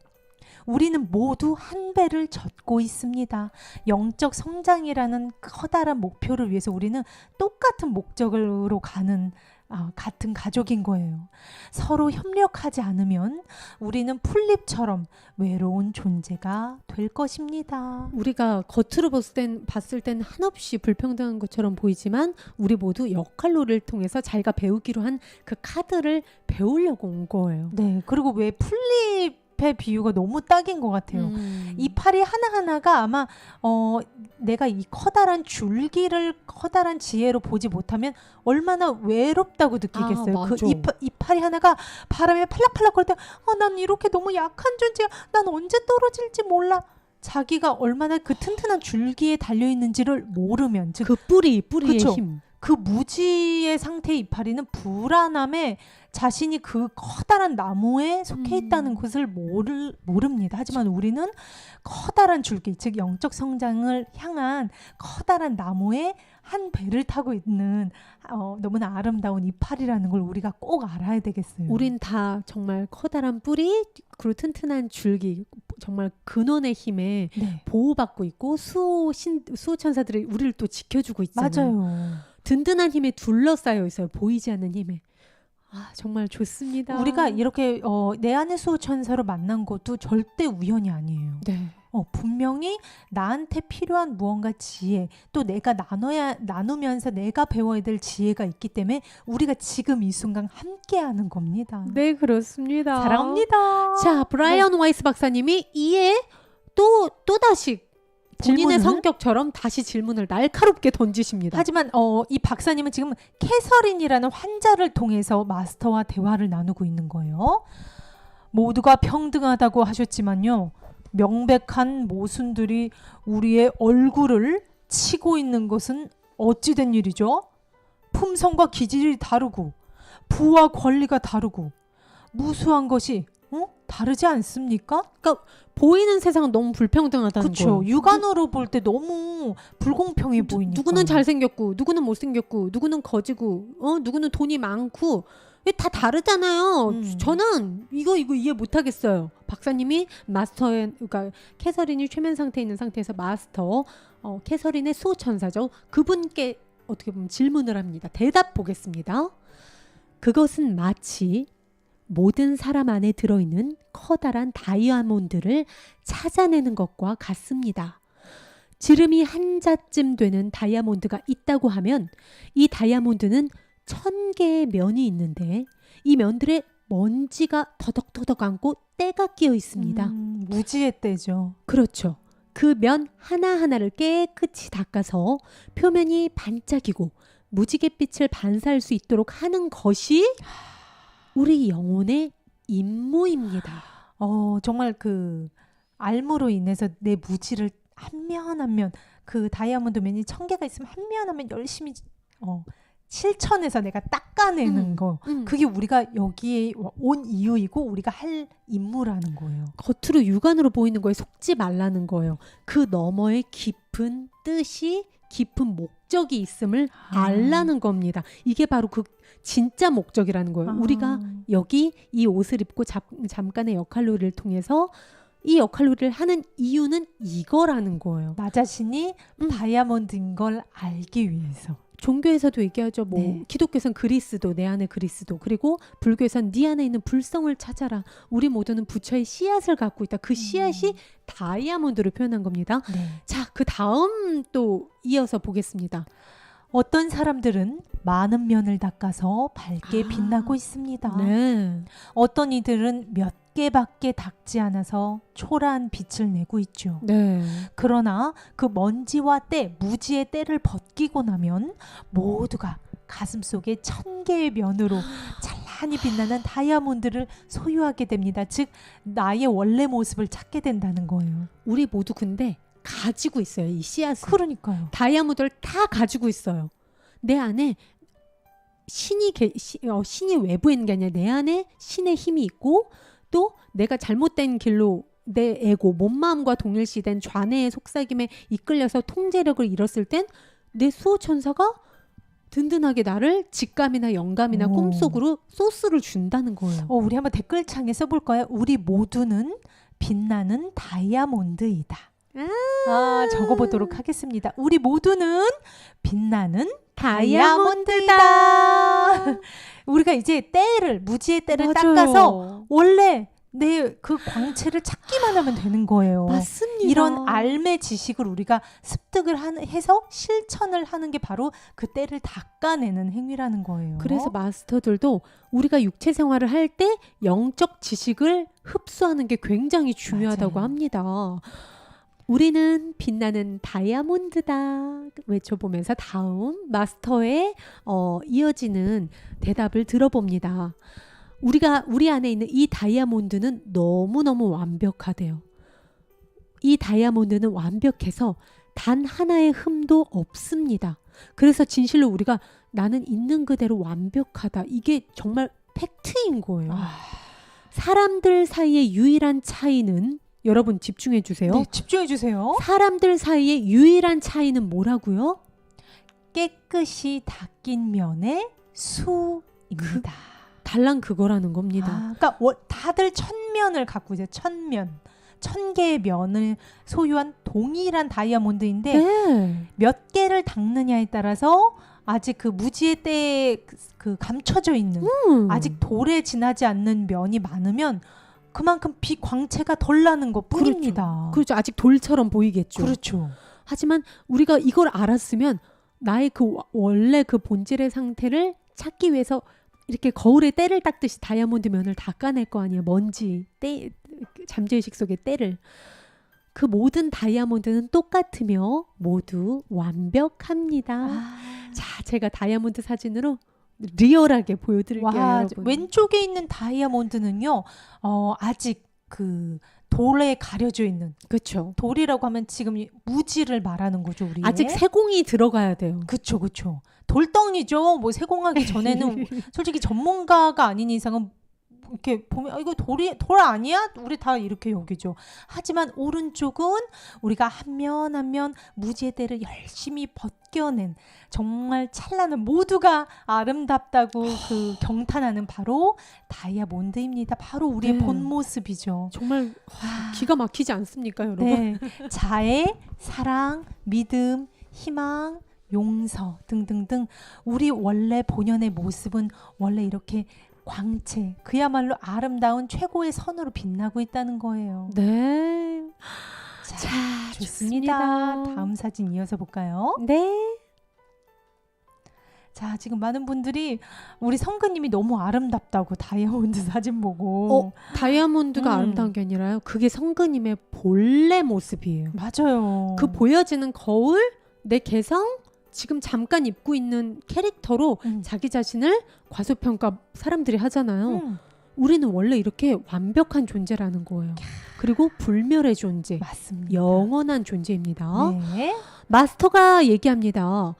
우리는 모두 한 배를 젓고 있습니다. 영적 성장이라는 커다란 목표를 위해서 우리는 똑같은 목적으로 가는 같은 가족인 거예요. 서로 협력하지 않으면 우리는 풀잎처럼 외로운 존재가 될 것입니다.
우리가 겉으로 봤을 땐 한없이 불평등한 것처럼 보이지만 우리 모두 역할놀이를 통해서 자기가 배우기로 한 그 카드를 배우려고 온 거예요.
네, 그리고 왜 풀잎의 비유가 너무 딱인 것 같아요. 이 파리 하나하나가 아마 내가 이 커다란 줄기를 커다란 지혜로 보지 못하면 얼마나 외롭다고 느끼겠어요. 이 파리 하나가 바람에 팔락팔락 거릴 때 난 이렇게 너무 약한 존재야. 난 언제 떨어질지 몰라. 자기가 얼마나 그 튼튼한 줄기에 달려있는지를 모르면 즉
그 뿌리의
그쵸?
힘.
그 무지의 상태의 이파리는 불안함에 자신이 그 커다란 나무에 속해 있다는 것을 모릅니다. 하지만 우리는 커다란 줄기, 즉 영적 성장을 향한 커다란 나무에 한 배를 타고 있는 너무나 아름다운 이파리라는 걸 우리가 꼭 알아야 되겠어요.
우린 다 정말 커다란 뿌리 그리고 튼튼한 줄기 정말 근원의 힘에
네.
보호받고 있고 수호 천사들이 우리를 또 지켜주고 있잖아요.
맞아요.
든든한 힘에 둘러싸여 있어요. 보이지 않는 힘에. 정말 좋습니다.
우리가 이렇게 내 안의 수호천사로 만난 것도 절대 우연이 아니에요.
네.
분명히 나한테 필요한 무언가 지혜, 또 내가 나누면서 내가 배워야 될 지혜가 있기 때문에 우리가 지금 이 순간 함께하는 겁니다.
네, 그렇습니다.
사랑합니다.
자, 브라이언 와이스 박사님이 이에 또다시 본인의
질문을?
성격처럼 다시 질문을 날카롭게 던지십니다.
하지만 이 박사님은 지금 캐서린이라는 환자를 통해서 마스터와 대화를 나누고 있는 거예요. 모두가 평등하다고 하셨지만요. 명백한 모순들이 우리의 얼굴을 치고 있는 것은 어찌된 일이죠? 품성과 기질이 다르고 부와 권리가 다르고 무수한 것이 다르지 않습니까?
그러니까 보이는 세상은 너무 불평등하다는
그렇죠.
거예요.
육안으로 볼 때 너무 불공평해 보이니까.
누구는 잘생겼고 누구는 못생겼고 누구는 거지고 누구는 돈이 많고 이게 다 다르잖아요. 저는 이거 이해 못하겠어요. 박사님이 그러니까 캐서린이 최면 상태에 있는 상태에서 마스터 캐서린의 수호천사죠. 그분께 어떻게 보면 질문을 합니다. 대답 보겠습니다. 그것은 마치 모든 사람 안에 들어있는 커다란 다이아몬드를 찾아내는 것과 같습니다. 지름이 한 자쯤 되는 다이아몬드가 있다고 하면 이 다이아몬드는 1000개의 면이 있는데 이 면들에 먼지가 더덕더덕 앉고 때가 끼어 있습니다.
무지의 때죠.
그렇죠. 그 면 하나하나를 깨끗이 닦아서 표면이 반짝이고 무지갯빛을 반사할 수 있도록 하는 것이 우리 영혼의 임무입니다.
정말 그 알무로 인해서 내 무지를 한 면 한 면 그 다이아몬드 면이 1000개가 있으면 한 면 한 면 열심히 실천해서 내가 닦아내는 거. 그게 우리가 여기에 온 이유이고 우리가 할 임무라는 거예요.
겉으로 육안으로 보이는 거에 속지 말라는 거예요. 그 너머의 깊은 뜻이 깊은 목적이 있음을 알라는 겁니다. 이게 바로 그 진짜 목적이라는 거예요. 우리가 여기 이 옷을 입고 잠깐의 역할놀이를 통해서 이 역할놀이를 하는 이유는 이거라는 거예요.
나 자신이 다이아몬드인 걸 알기 위해서.
종교에서도 얘기하죠.
네.
기독교에서는 그리스도, 내 안에 그리스도, 그리고 불교에서는 네 안에 있는 불성을 찾아라. 우리 모두는 부처의 씨앗을 갖고 있다. 그 씨앗이 다이아몬드로 표현한 겁니다.
네.
자, 그 다음 또 이어서 보겠습니다.
어떤 사람들은 많은 면을 닦아서 밝게 빛나고 있습니다.
네.
어떤 이들은 몇 개밖에 닦지 않아서 초라한 빛을 내고 있죠.
네.
그러나 그 먼지와 때, 무지의 때를 벗기고 나면 모두가 가슴속에 1000개의 면으로 찬란히 빛나는 다이아몬드를 소유하게 됩니다. 즉 나의 원래 모습을 찾게 된다는 거예요.
우리 모두 근데 가지고 있어요. 이 씨앗을.
그러니까요.
다이아몬드를 다 가지고 있어요. 내 안에 신이 외부에 있는 게 아니라 내 안에 신의 힘이 있고 또 내가 잘못된 길로 내 에고, 몸마음과 동일시된 좌뇌의 속삭임에 이끌려서 통제력을 잃었을 땐 내 수호천사가 든든하게 나를 직감이나 영감이나 꿈속으로 소스를 준다는 거예요.
우리 한번 댓글창에 써볼까요? 우리 모두는 빛나는 다이아몬드이다. 적어보도록 하겠습니다. 우리 모두는 빛나는 다이아몬드다. 우리가 이제 무지의 때를
맞아요.
닦아서 원래 내 그 광채를 찾기만 하면 되는 거예요.
맞습니다.
이런 알매 지식을 우리가 습득을 해서 실천을 하는 게 바로 그 때를 닦아내는 행위라는 거예요.
그래서 마스터들도 우리가 육체 생활을 할 때 영적 지식을 흡수하는 게 굉장히 중요하다고
맞아요.
합니다. 우리는 빛나는 다이아몬드다 외쳐보면서 다음 마스터의 이어지는 대답을 들어봅니다. 우리 안에 있는 이 다이아몬드는 너무너무 완벽하대요. 이 다이아몬드는 완벽해서 단 하나의 흠도 없습니다. 그래서 진실로 우리가 나는 있는 그대로 완벽하다. 이게 정말 팩트인 거예요. 사람들 사이의 유일한 차이는 여러분 집중해 주세요.
네, 집중해 주세요.
사람들 사이의 유일한 차이는 뭐라고요?
깨끗이 닦인 면의 수입니다.
달랑 그거라는 겁니다.
그러니까 다들 1000면을 갖고 있어요. 1000면. 1000개의 면을 소유한 동일한 다이아몬드인데
네.
몇 개를 닦느냐에 따라서 아직 그 무지의 때에 그 감춰져 있는 아직 돌에 지나지 않는 면이 많으면 그만큼 빛광채가 덜 나는 것 뿐입니다.
그렇죠. 아직 돌처럼 보이겠죠.
그렇죠.
하지만 우리가 이걸 알았으면 나의 그 원래 그 본질의 상태를 찾기 위해서 이렇게 거울에 때를 닦듯이 다이아몬드 면을 닦아낼 거 아니에요. 먼지, 때, 잠재의식 속의 때를. 그 모든 다이아몬드는 똑같으며 모두 완벽합니다. 자, 제가 다이아몬드 사진으로 리얼하게 보여드릴게요.
와,
여러분.
왼쪽에 있는 다이아몬드는요, 아직 그 돌에 가려져 있는
그렇죠.
돌이라고 하면 지금 무지를 말하는 거죠, 우리.
아직 세공이 들어가야 돼요.
그쵸, 그쵸. 돌덩이죠. 뭐 세공하기 전에는 솔직히 전문가가 아닌 이상은 이렇게 보면 이거 돌 아니야? 우리 다 이렇게 여기죠. 하지만 오른쪽은 우리가 한 면 한 면 무지의 때를 열심히 벗겨낸 정말 찬란한 모두가 아름답다고 그 경탄하는 바로 다이아몬드입니다. 바로 우리의
네.
본 모습이죠.
정말 기가 막히지 않습니까, 여러분?
네. 자애, 사랑, 믿음, 희망, 용서 등등등 우리 원래 본연의 모습은 원래 이렇게 광채, 그야말로 아름다운 최고의 선으로 빛나고 있다는 거예요.
네.
자, 좋습니다. 다음 사진 이어서 볼까요?
네.
자, 지금 많은 분들이 우리 성근님이 너무 아름답다고 다이아몬드 사진 보고.
다이아몬드가 아름다운 게 아니라요. 그게 성근님의 본래 모습이에요.
맞아요.
그 보여지는 거울, 내 개성, 지금 잠깐 입고 있는 캐릭터로 자기 자신을 과소평가 사람들이 하잖아요. 우리는 원래 이렇게 완벽한 존재라는 거예요. 그리고 불멸의 존재,
맞습니다.
영원한 존재입니다.
네.
마스터가 얘기합니다.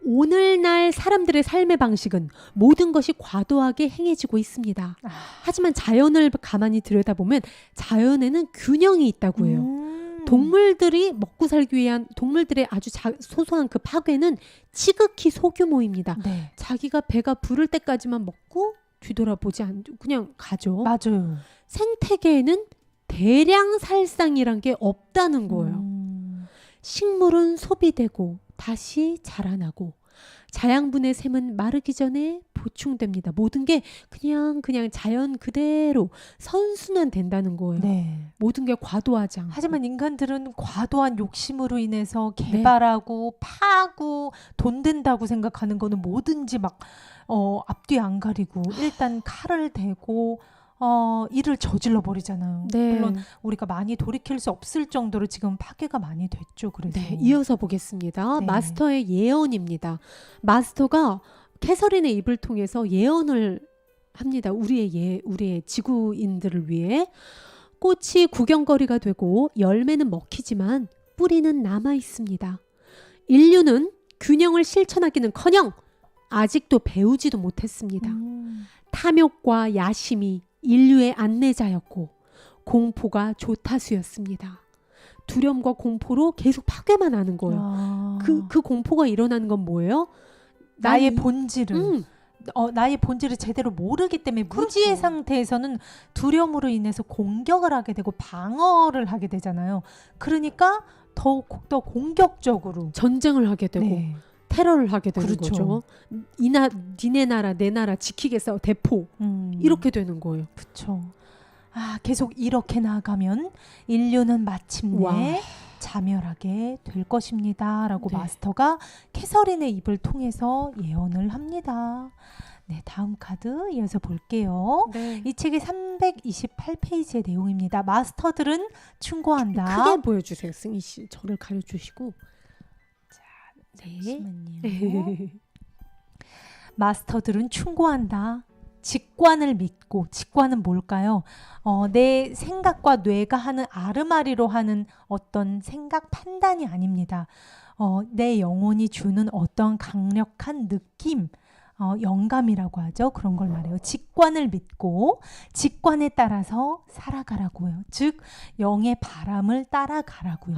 오늘날 사람들의 삶의 방식은 모든 것이 과도하게 행해지고 있습니다. 하지만 자연을 가만히 들여다보면 자연에는 균형이 있다고 해요. 동물들이 먹고 살기 위한 동물들의 아주 소소한 그 파괴는 지극히 소규모입니다.
네.
자기가 배가 부를 때까지만 먹고 뒤돌아보지 않고 그냥 가죠.
맞아요.
생태계에는 대량 살상이란 게 없다는 거예요. 식물은 소비되고 다시 자라나고 자양분의 샘은 마르기 전에 보충됩니다. 모든 게 그냥 자연 그대로 선순환 된다는 거예요.
네.
모든 게 과도하지 않고.
하지만 인간들은 과도한 욕심으로 인해서 개발하고 파고 돈 된다고 생각하는 거는 뭐든지 막 앞뒤 안 가리고 일단 칼을 대고 일을 저질러 버리잖아요.
네.
물론 우리가 많이 돌이킬 수 없을 정도로 지금 파괴가 많이 됐죠. 그래서
네, 이어서 보겠습니다.
네.
마스터의 예언입니다. 마스터가 캐서린의 입을 통해서 예언을 합니다. 우리의 지구인들을 위해 꽃이 구경거리가 되고 열매는 먹히지만 뿌리는 남아 있습니다. 인류는 균형을 실천하기는커녕 아직도 배우지도 못했습니다. 탐욕과 야심이 인류의 안내자였고 공포가 조타수였습니다. 두려움과 공포로 계속 파괴만 하는 거예요. 그 공포가 일어나는 건 뭐예요?
나의 본질을 나의 본질을 제대로 모르기 때문에 무지의 상태에서는 두려움으로 인해서 공격을 하게 되고 방어를 하게 되잖아요. 그러니까 더욱 더 공격적으로
전쟁을 하게 되고
네.
테러를 하게 되는
그렇죠.
거죠. 니네 나라 내 나라 지키겠어 대포 이렇게 되는 거예요.
그렇죠. 계속 이렇게 나아가면 인류는 마침내
와.
자멸하게 될 것입니다. 라고
네.
마스터가 캐서린의 입을 통해서 예언을 합니다. 네, 다음 카드 이어서 볼게요.
네.
이 책의 328페이지의 내용입니다. 마스터들은 충고한다.
크게 보여주세요, 승희 씨. 저를 가려주시고.
잠시만요. 마스터들은 충고한다. 직관을 믿고, 직관은 뭘까요? 내 생각과 뇌가 하는 아르마리로 하는 어떤 생각 판단이 아닙니다. 내 영혼이 주는 어떤 강력한 느낌, 영감이라고 하죠. 그런 걸 말해요. 직관을 믿고 직관에 따라서 살아가라고요. 즉 영의 바람을 따라가라고요.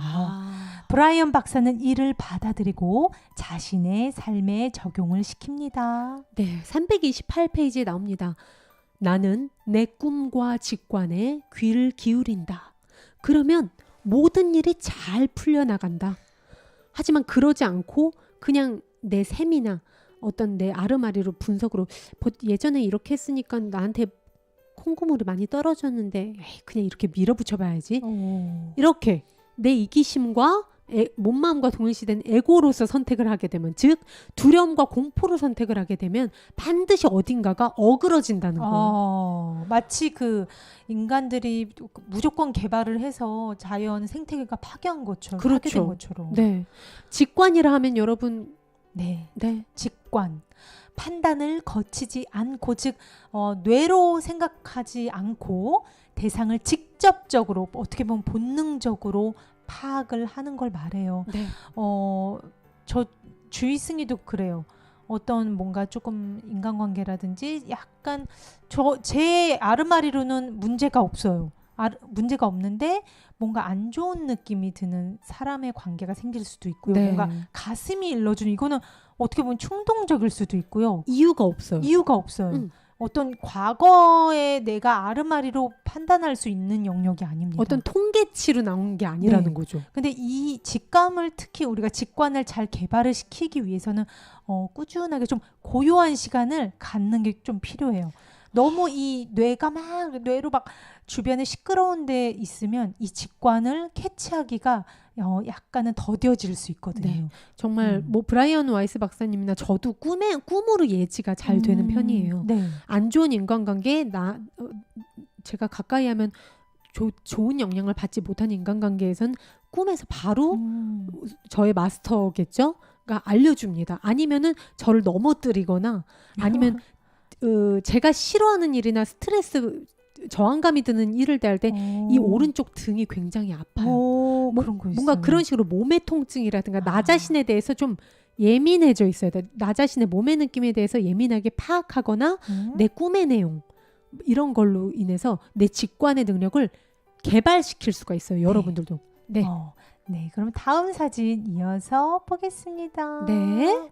브라이언 박사는 이를 받아들이고 자신의 삶에 적용을 시킵니다.
네, 328페이지에 나옵니다. 나는 내 꿈과 직관에 귀를 기울인다. 그러면 모든 일이 잘 풀려나간다. 하지만 그러지 않고 그냥 내 셈이나 어떤 내 아르마리로 분석으로 예전에 이렇게 했으니까 나한테 콩고물이 많이 떨어졌는데 에이, 그냥 이렇게 밀어붙여 봐야지. 이렇게 내 이기심과 몸마음과 동일시된 에고로서 선택을 하게 되면, 즉 두려움과 공포로 선택을 하게 되면 반드시 어딘가가 어그러진다는 거예요.
마치 그 인간들이 무조건 개발을 해서 자연 생태계가 파괴한 것처럼,
그렇죠.
파괴된 것처럼.
네, 직관이라 하면 여러분,
네.
네,
직관, 판단을 거치지 않고, 즉 뇌로 생각하지 않고 대상을 직접적으로, 어떻게 보면 본능적으로 파악을 하는 걸 말해요.
네.
저 주의승이도 그래요. 어떤 뭔가 조금 인간관계라든지 약간 제 아르마리로는 문제가 없어요. 문제가 없는데 뭔가 안 좋은 느낌이 드는 사람의 관계가 생길 수도 있고요.
네.
뭔가 가슴이 일러주는, 이거는 어떻게 보면 충동적일 수도 있고요.
이유가 없어요.
이유가 없어요. 어떤 과거에 내가 아르마리로 판단할 수 있는 영역이 아닙니다.
어떤 통계치로 나온 게 아니라는
네.
거죠.
근데 이 직감을, 특히 우리가 직관을 잘 개발을 시키기 위해서는 꾸준하게 좀 고요한 시간을 갖는 게 좀 필요해요. 너무 이 뇌로 막 주변에 시끄러운 데 있으면 이 직관을 캐치하기가 약간은 더뎌질 수 있거든요.
네. 정말 뭐 브라이언 와이스 박사님이나 저도 꿈으로 예지가 잘 되는 편이에요.
네.
안 좋은 인간관계, 제가 가까이 하면 좋은 영향을 받지 못한 인간관계에선 꿈에서 바로 저의 마스터겠죠? 가 알려줍니다. 아니면은 저를 넘어뜨리거나, 아니면 제가 싫어하는 일이나 스트레스, 저항감이 드는 일을 대할 때 이 오른쪽 등이 굉장히 아파요.
그런 거 있어요.
뭔가 그런 식으로 몸의 통증이라든가 나 자신에 대해서 좀 예민해져 있어야 돼. 나 자신의 몸의 느낌에 대해서 예민하게 파악하거나 내 꿈의 내용, 이런 걸로 인해서 내 직관의 능력을 개발시킬 수가 있어요. 여러분들도. 네.
네, 그럼 다음 사진 이어서 보겠습니다.
네.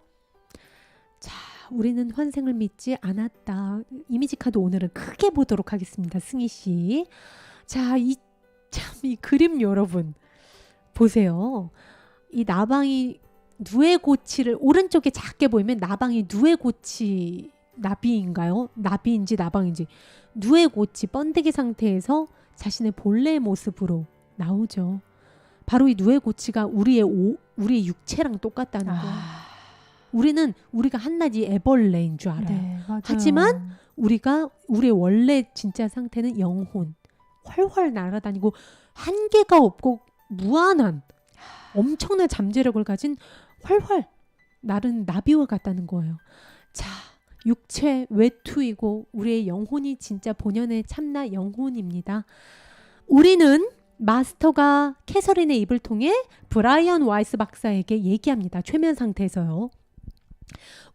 자, 우리는 환생을 믿지 않았다. 이미지 카드 오늘은 크게 보도록 하겠습니다. 승희 씨. 자, 이 그림 여러분 보세요. 이 나방이 누에고치를, 오른쪽에 작게 보이면 나방이 누에고치 나비인가요? 나비인지 나방인지, 누에고치 번데기 상태에서 자신의 본래의 모습으로 나오죠. 바로 이 누에고치가 우리의 육체랑 똑같다는 거예요. 우리가 한낱이 애벌레인 줄 알아요.
네, 맞아요.
하지만 우리의 원래 진짜 상태는 영혼, 활활 날아다니고 한계가 없고 무한한 엄청난 잠재력을 가진 활활 나른 나비와 같다는 거예요. 자, 육체 외투이고 우리의 영혼이 진짜 본연의 참나 영혼입니다. 우리는, 마스터가 캐서린의 입을 통해 브라이언 와이스 박사에게 얘기합니다. 최면 상태에서요.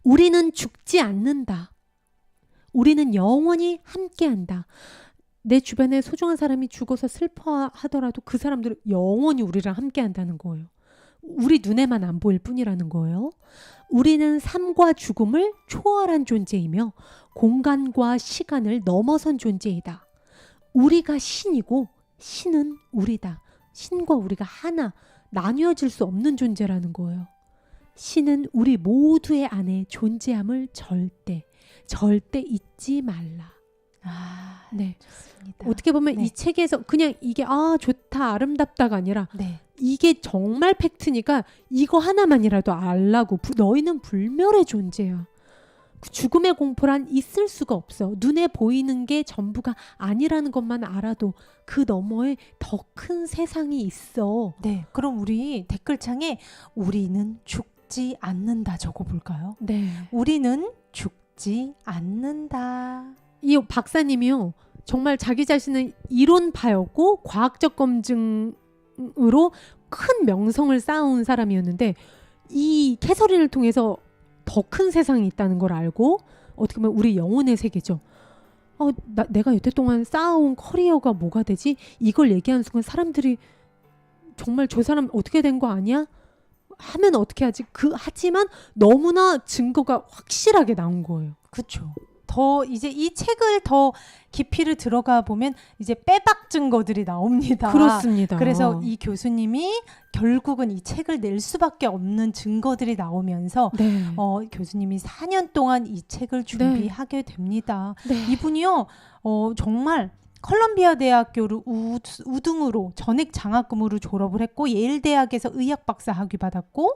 우리는 죽지 않는다. 우리는 영원히 함께한다. 내 주변에 소중한 사람이 죽어서 슬퍼하더라도 그 사람들은 영원히 우리랑 함께한다는 거예요. 우리 눈에만 안 보일 뿐이라는 거예요. 우리는 삶과 죽음을 초월한 존재이며 공간과 시간을 넘어선 존재이다. 우리가 신이고 신은 우리다. 신과 우리가 하나, 나뉘어질 수 없는 존재라는 거예요. 신은 우리 모두의 안에 존재함을 절대 잊지 말라. 네.
좋습니다.
어떻게 보면
네.
이 책에서 그냥 이게 좋다, 아름답다가 아니라
네.
이게 정말 팩트니까 이거 하나만이라도 알라고. 너희는 불멸의 존재야. 그 죽음의 공포란 있을 수가 없어. 눈에 보이는 게 전부가 아니라는 것만 알아도 그 너머에 더 큰 세상이 있어.
네. 그럼 우리 댓글창에 우리는 죽지 않는다 적어볼까요?
네.
우리는 죽지 않는다.
이 박사님이요, 정말 자기 자신은 이론파였고 과학적 검증으로 큰 명성을 쌓아온 사람이었는데, 이 캐서린을 통해서 더 큰 세상이 있다는 걸 알고, 어떻게 보면 우리 영혼의 세계죠. 내가 여태 동안 쌓아온 커리어가 뭐가 되지? 이걸 얘기하는 순간 사람들이 정말 저 사람 어떻게 된 거 아니야? 하면 어떻게 하지? 하지만 너무나 증거가 확실하게 나온 거예요.
그렇죠. 더 이제 이 책을 더 깊이를 들어가 보면 이제 빼박 증거들이 나옵니다.
그렇습니다.
그래서 이 교수님이 결국은 이 책을 낼 수밖에 없는 증거들이 나오면서
네.
교수님이 4년 동안 이 책을 준비하게 됩니다.
네.
이분이요, 정말 컬럼비아 대학교를 우등으로 전액 장학금으로 졸업을 했고 예일 대학에서 의학 박사 학위 받았고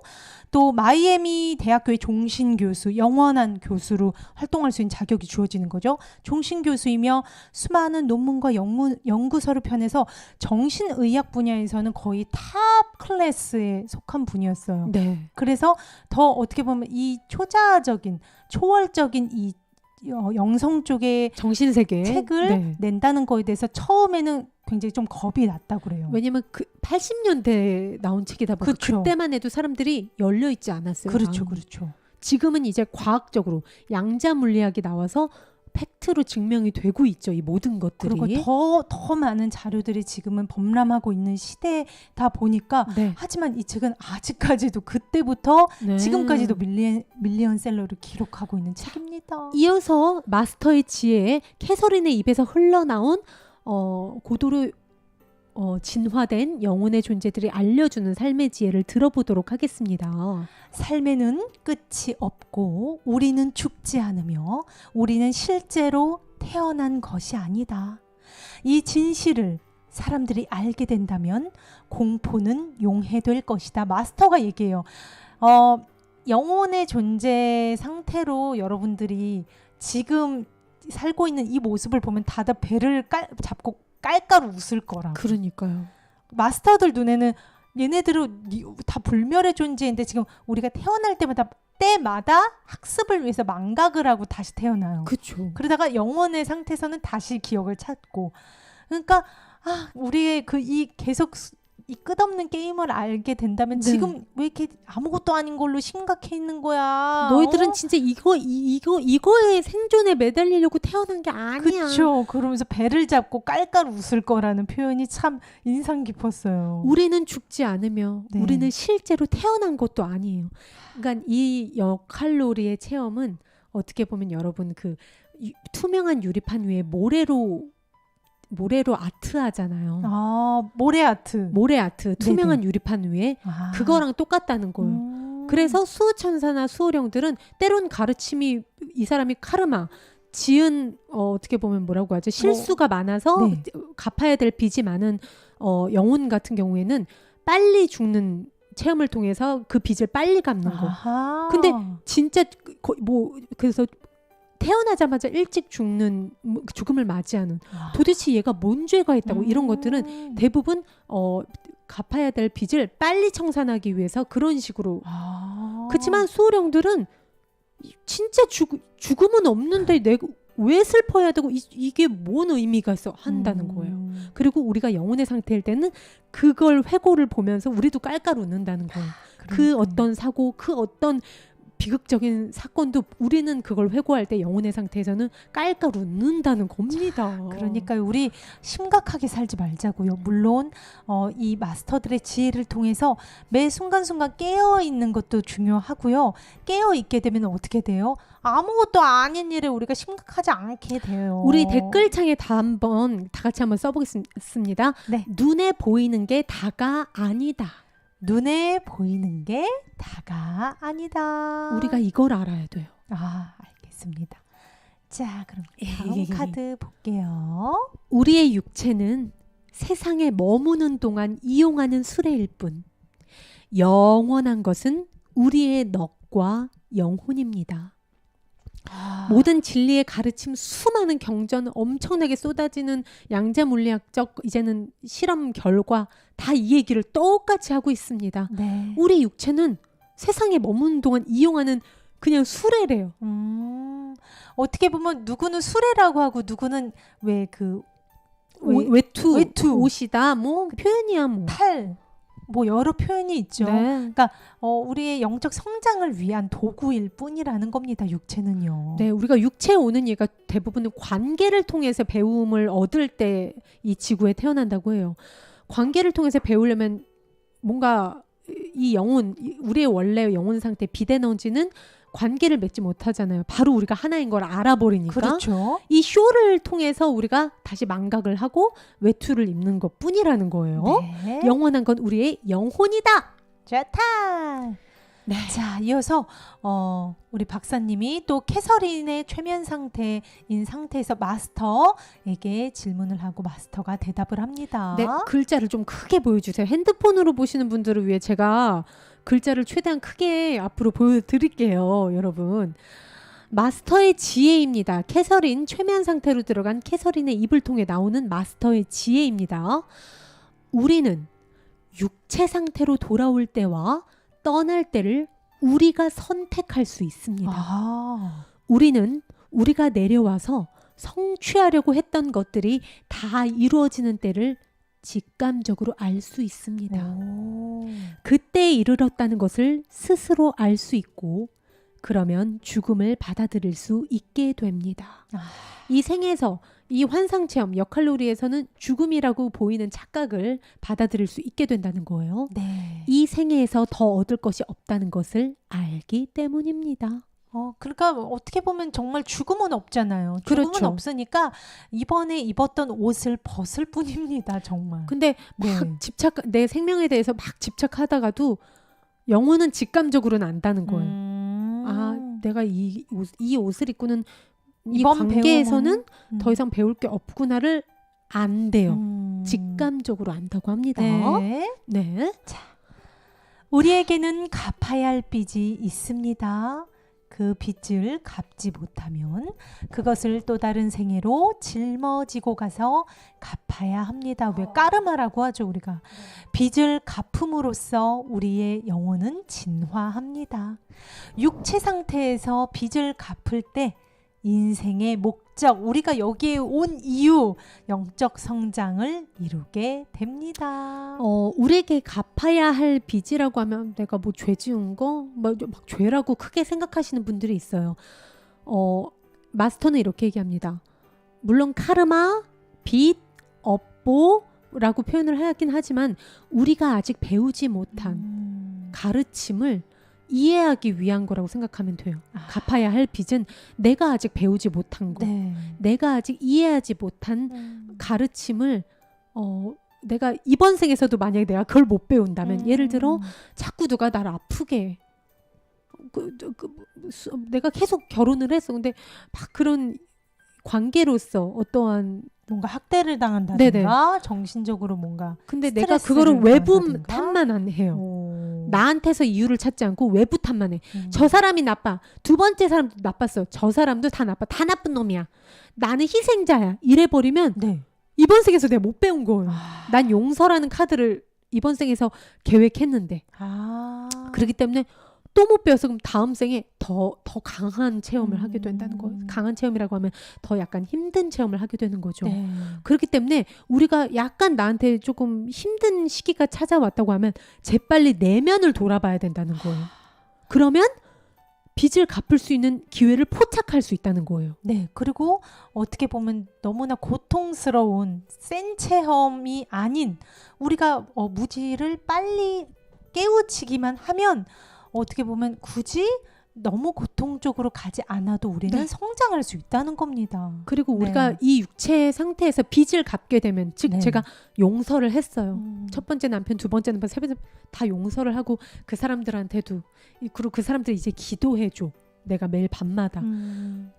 또 마이애미 대학교의 종신 교수, 영원한 교수로 활동할 수 있는 자격이 주어지는 거죠. 종신 교수이며 수많은 논문과 연구서를 펴내서 정신의학 분야에서는 거의 탑 클래스에 속한 분이었어요.
네.
그래서 더 어떻게 보면 이 초자적인 초월적인 이 영성 쪽의
정신세계
책을
네.
낸다는 거에 대해서 처음에는 굉장히 좀 겁이 났다고 그래요.
왜냐면 그 80년대에 나온 책이다 보니까
그쵸.
그때만 해도 사람들이 열려 있지 않았어요.
그렇죠,
마음이.
그렇죠.
지금은 이제 과학적으로 양자 물리학이 나와서 팩트로 증명이 되고 있죠. 이 모든 것들이.
그리고 더 많은 자료들이 지금은 범람하고 있는 시대다 보니까
네.
하지만 이 책은 아직까지도 그때부터
네.
지금까지도 밀리언셀러를 기록하고 있는 책입니다.
이어서 마스터의 지혜에 캐서린의 입에서 흘러나온 고도로 진화된 영혼의 존재들이 알려주는 삶의 지혜를 들어보도록 하겠습니다.
삶에는 끝이 없고 우리는 죽지 않으며 우리는 실제로 태어난 것이 아니다. 이 진실을 사람들이 알게 된다면 공포는 용해될 것이다. 마스터가 얘기해요. 영혼의 존재 상태로 여러분들이 지금 살고 있는 이 모습을 보면 다들 배를 잡고 깔깔 웃을 거라고.
그러니까요.
마스터들 눈에는 얘네들은 다 불멸의 존재인데 지금 우리가 태어날 때마다 학습을 위해서 망각을 하고 다시 태어나요.
그렇죠.
그러다가 영혼의 상태에서는 다시 기억을 찾고. 그러니까 우리의 계속 이 끝없는 게임을 알게 된다면
네.
지금 왜 이렇게 아무것도 아닌 걸로 심각해 있는 거야?
너희들은 진짜 이거에 생존에 매달리려고 태어난 게 아니야.
그렇죠. 그러면서 배를 잡고 깔깔 웃을 거라는 표현이 참 인상 깊었어요.
우리는 죽지 않으며
네.
우리는 실제로 태어난 것도 아니에요. 그러니까 이 역할놀이의 체험은 어떻게 보면 여러분 그 투명한 유리판 위에 모래로 아트 하잖아요.
모래 아트.
모래 아트 투명한 유리판 위에 그거랑 똑같다는 거예요. 그래서 수호천사나 수호령들은 때론 가르침이 이 사람이 카르마 지은 어떻게 보면 뭐라고 하죠? 실수가 많아서
네.
갚아야 될 빚이 많은 영혼 같은 경우에는 빨리 죽는 체험을 통해서 그 빚을 빨리 갚는 거. 근데 진짜 그래서 태어나자마자 일찍 죽음을 맞이하는 도대체 얘가 뭔 죄가 있다고 이런 것들은 대부분 갚아야 될 빚을 빨리 청산하기 위해서 그런 식으로 그렇지만 수호령들은 진짜 죽음은 없는데 내가 왜 슬퍼해야 되고 이게 뭔 의미가 있어 한다는 거예요. 그리고 우리가 영혼의 상태일 때는 그걸 회고를 보면서 우리도 깔깔 웃는다는 거예요. 그 어떤 사고 그 어떤 비극적인 사건도 우리는 그걸 회고할 때 영혼의 상태에서는 깔깔 웃는다는 겁니다.
그러니까 우리 심각하게 살지 말자고요. 물론 이 마스터들의 지혜를 통해서 매 순간순간 깨어있는 것도 중요하고요. 깨어있게 되면 어떻게 돼요? 아무것도 아닌 일에 우리가 심각하지 않게 돼요.
우리 댓글창에 다 같이 한번 써보겠습니다.
네.
눈에 보이는 게 다가 아니다.
눈에 보이는 게 다가 아니다.
우리가 이걸 알아야 돼요.
알겠습니다. 자, 그럼 다음 카드 볼게요.
우리의 육체는 세상에 머무는 동안 이용하는 수레일 뿐 영원한 것은 우리의 넋과 영혼입니다. 모든 진리의 가르침, 수많은 경전, 엄청나게 쏟아지는 양자 물리학적 이제는 실험 결과 다 이 얘기를 똑같이 하고 있습니다.
네.
우리 육체는 세상에 머무는 동안 이용하는 그냥 수레래요.
어떻게 보면 누구는 수레라고 하고 누구는 왜 그
외투 옷이다.
그
표현이야
탈 여러 표현이 있죠.
네.
그러니까 우리의 영적 성장을 위한 도구일 뿐이라는 겁니다. 육체는요.
네, 우리가 육체에 오는 얘가 대부분 관계를 통해서 배움을 얻을 때 이 지구에 태어난다고 해요. 관계를 통해서 배우려면 뭔가 이 영혼, 우리의 원래 영혼 상태 빛에너지는 관계를 맺지 못하잖아요. 바로 우리가 하나인 걸 알아버리니까.
그렇죠.
이 쇼를 통해서 우리가 다시 망각을 하고 외투를 입는 것 뿐이라는 거예요.
네.
영원한 건 우리의 영혼이다.
좋다.
네.
자, 이어서 우리 박사님이 또 캐서린의 최면 상태인 상태에서 마스터에게 질문을 하고 마스터가 대답을 합니다.
네, 글자를 좀 크게 보여주세요. 핸드폰으로 보시는 분들을 위해 제가 글자를 최대한 크게 앞으로 보여드릴게요, 여러분. 마스터의 지혜입니다. 캐서린, 최면 상태로 들어간 캐서린의 입을 통해 나오는 마스터의 지혜입니다. 우리는 육체 상태로 돌아올 때와 떠날 때를 우리가 선택할 수 있습니다.
아.
우리는 우리가 내려와서 성취하려고 했던 것들이 다 이루어지는 때를 직감적으로 알 수 있습니다.
오.
그때에 이르렀다는 것을 스스로 알 수 있고 그러면 죽음을 받아들일 수 있게 됩니다.
아.
이 생에서 이 환상체험 역할놀이에서는 죽음이라고 보이는 착각을 받아들일 수 있게 된다는 거예요.
네.
이 생에서 더 얻을 것이 없다는 것을 알기 때문입니다.
그러니까 어떻게 보면 정말 죽음은 없잖아요. 죽음은
그렇죠.
없으니까 이번에 입었던 옷을 벗을 뿐입니다. 정말.
근데 막
네.
내 생명에 대해서 막 집착하다가도 영혼은 직감적으로는 안다는 거예요. 아, 내가 이 옷을 입고는 이
이번
관계에서는
배움은,
더 이상 배울 게 없구나를 안돼요.
음.
직감적으로 안다고 합니다.
네.
네.
우리에게는 갚아야 할 빚이 있습니다. 그 빚을 갚지 못하면 그것을 또 다른 생애로 짊어지고 가서 갚아야 합니다. 왜 까르마라고 하죠, 우리가. 빚을 갚음으로써 우리의 영혼은 진화합니다. 육체 상태에서 빚을 갚을 때 인생의 목적, 우리가 여기에 온 이유, 영적 성장을 이루게 됩니다.
우리에게 갚아야 할 빚이라고 하면 내가 뭐 죄 지은 거? 막 죄라고 크게 생각하시는 분들이 있어요. 마스터는 이렇게 얘기합니다. 물론 카르마, 빚, 업보라고 표현을 하긴 하지만 우리가 아직 배우지 못한 가르침을 이해하기 위한 거라고 생각하면 돼요. 갚아야 할 빚은 내가 아직 배우지 못한 거,
네.
내가 아직 이해하지 못한 가르침을 내가 이번 생에서도 만약에 내가 그걸 못 배운다면 예를 들어 자꾸 누가 나를 아프게 내가 계속 결혼을 했어. 근데 막 그런 관계로서 어떠한
뭔가 학대를 당한다든가 정신적으로 뭔가
근데 내가
스트레스를
그거를 외부
받는다든가?
탓만 안 해요.
오.
나한테서 이유를 찾지 않고 외부 탓만 해. 저 사람이 나빠. 두 번째 사람도 나빴어. 저 사람도 다 나빠. 다 나쁜 놈이야. 나는 희생자야. 이래버리면
네.
이번 생에서 내가 못 배운 거예요.
아.
난 용서라는 카드를 이번 생에서 계획했는데 그렇기 때문에 또 못 배워서 그럼 다음 생에 더 강한 체험을 하게 된다는 거예요. 강한 체험이라고 하면 더 약간 힘든 체험을 하게 되는 거죠.
네.
그렇기 때문에 우리가 약간 나한테 조금 힘든 시기가 찾아왔다고 하면 재빨리 내면을 돌아봐야 된다는 거예요. 그러면 빚을 갚을 수 있는 기회를 포착할 수 있다는 거예요.
네. 그리고 어떻게 보면 너무나 고통스러운 센 체험이 아닌 우리가 무지를 빨리 깨우치기만 하면 어떻게 보면 굳이 너무 고통적으로 가지 않아도 우리는
네.
성장할 수 있다는 겁니다.
그리고
네.
우리가 이 육체의 상태에서 빚을 갚게 되면 즉
네.
제가 용서를 했어요. 첫 번째 남편, 두 번째 남편, 세 번째 다 용서를 하고 그 사람들한테도 그리고 그 사람들 이제 기도해줘. 내가 매일 밤마다.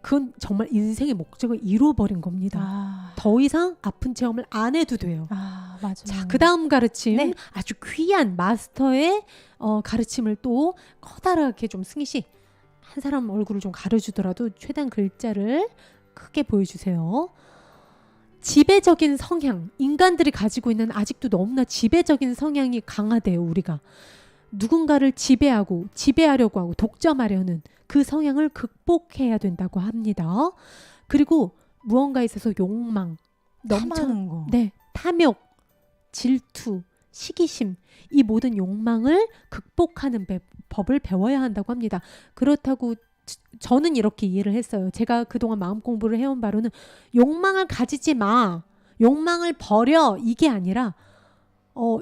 그건 정말 인생의 목적을 이루어버린 겁니다. 더 이상 아픈 체험을 안 해도 돼요.
맞아요.
자, 그 다음 가르침
네.
아주 귀한 마스터의 가르침을 또 커다랗게 좀 승희 씨 한 사람 얼굴을 좀 가려주더라도 최대한 글자를 크게 보여주세요. 지배적인 성향, 인간들이 가지고 있는 아직도 너무나 지배적인 성향이 강하대요. 우리가 누군가를 지배하려고 하고 독점하려는 그 성향을 극복해야 된다고 합니다. 그리고 무언가에 있어서 욕망,
탐하는 거.
네, 탐욕, 질투, 시기심 이 모든 욕망을 극복하는 법을 배워야 한다고 합니다. 그렇다고 저는 이렇게 이해를 했어요. 제가 그동안 마음 공부를 해온 바로는 욕망을 가지지 마. 욕망을 버려. 이게 아니라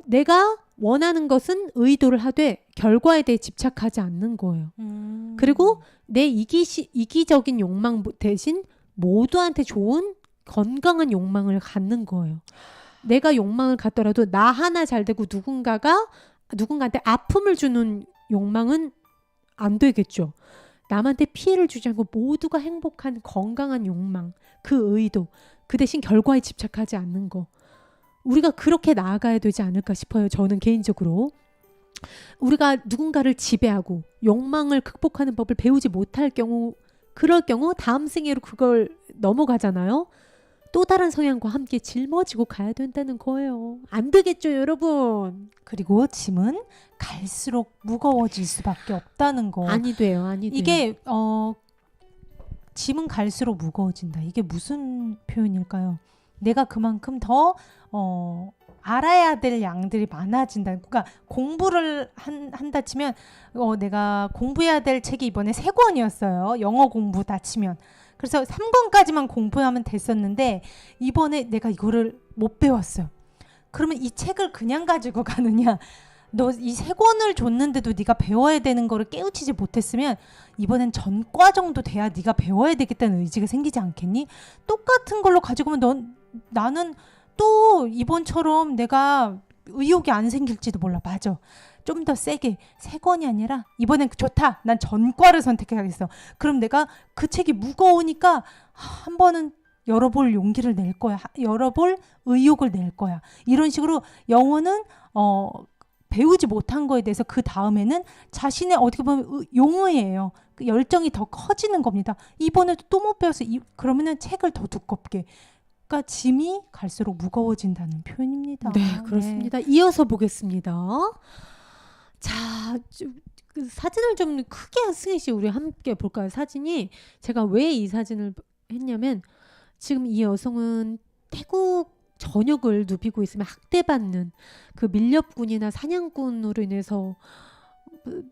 내가 원하는 것은 의도를 하되 결과에 대해 집착하지 않는 거예요. 그리고 내 이기적인 욕망 대신 모두한테 좋은 건강한 욕망을 갖는 거예요. 내가 욕망을 갖더라도 나 하나 잘 되고 누군가한테 아픔을 주는 욕망은 안 되겠죠. 남한테 피해를 주지 않고 모두가 행복한 건강한 욕망, 그 의도, 그 대신 결과에 집착하지 않는 거. 우리가 그렇게 나아가야 되지 않을까 싶어요. 저는 개인적으로. 우리가 누군가를 지배하고 욕망을 극복하는 법을 배우지 못할 경우, 그럴 경우 다음 생애로 그걸 넘어가잖아요. 또 다른 성향과 함께 짊어지고 가야 된다는 거예요. 안 되겠죠, 여러분?
그리고 짐은 갈수록 무거워질 수밖에 없다는 거.
아니 돼요.
이게 짐은 갈수록 무거워진다. 이게 무슨 표현일까요? 내가 그만큼 더 알아야 될 양들이 많아진다. 그러니까 공부를 한다 치면 내가 공부해야 될 책이 이번에 3권이었어요. 영어 공부 다 치면. 그래서 3권까지만 공부하면 됐었는데 이번에 내가 이거를 못 배웠어요. 그러면 이 책을 그냥 가지고 가느냐? 너 이 3권을 줬는데도 네가 배워야 되는 거를 깨우치지 못했으면 이번엔 전과 정도 돼야 네가 배워야 되겠다는 의지가 생기지 않겠니? 똑같은 걸로 가지고 오면 나는 또 이번처럼 내가 의욕이 안 생길지도 몰라. 맞아. 좀 더 세게 3권이 아니라 이번엔 좋다. 난 전과를 선택해야겠어. 그럼 내가 그 책이 무거우니까 한 번은 열어볼 용기를 낼 거야. 열어볼 의욕을 낼 거야. 이런 식으로 영어는 배우지 못한 거에 대해서 그 다음에는 자신의 어떻게 보면 용의예요. 그 열정이 더 커지는 겁니다. 이번에도 또 못 배워서 그러면은 책을 더 두껍게. 그러니까 짐이 갈수록 무거워진다는 표현입니다.
네, 그렇습니다. 네. 이어서 보겠습니다. 자, 그 사진을 좀 크게 승희 씨 우리 함께 볼까요? 사진이 제가 왜 이 사진을 했냐면 지금 이 여성은 태국 전역을 누비고 있으면 학대받는 그 밀렵군이나 사냥꾼으로 인해서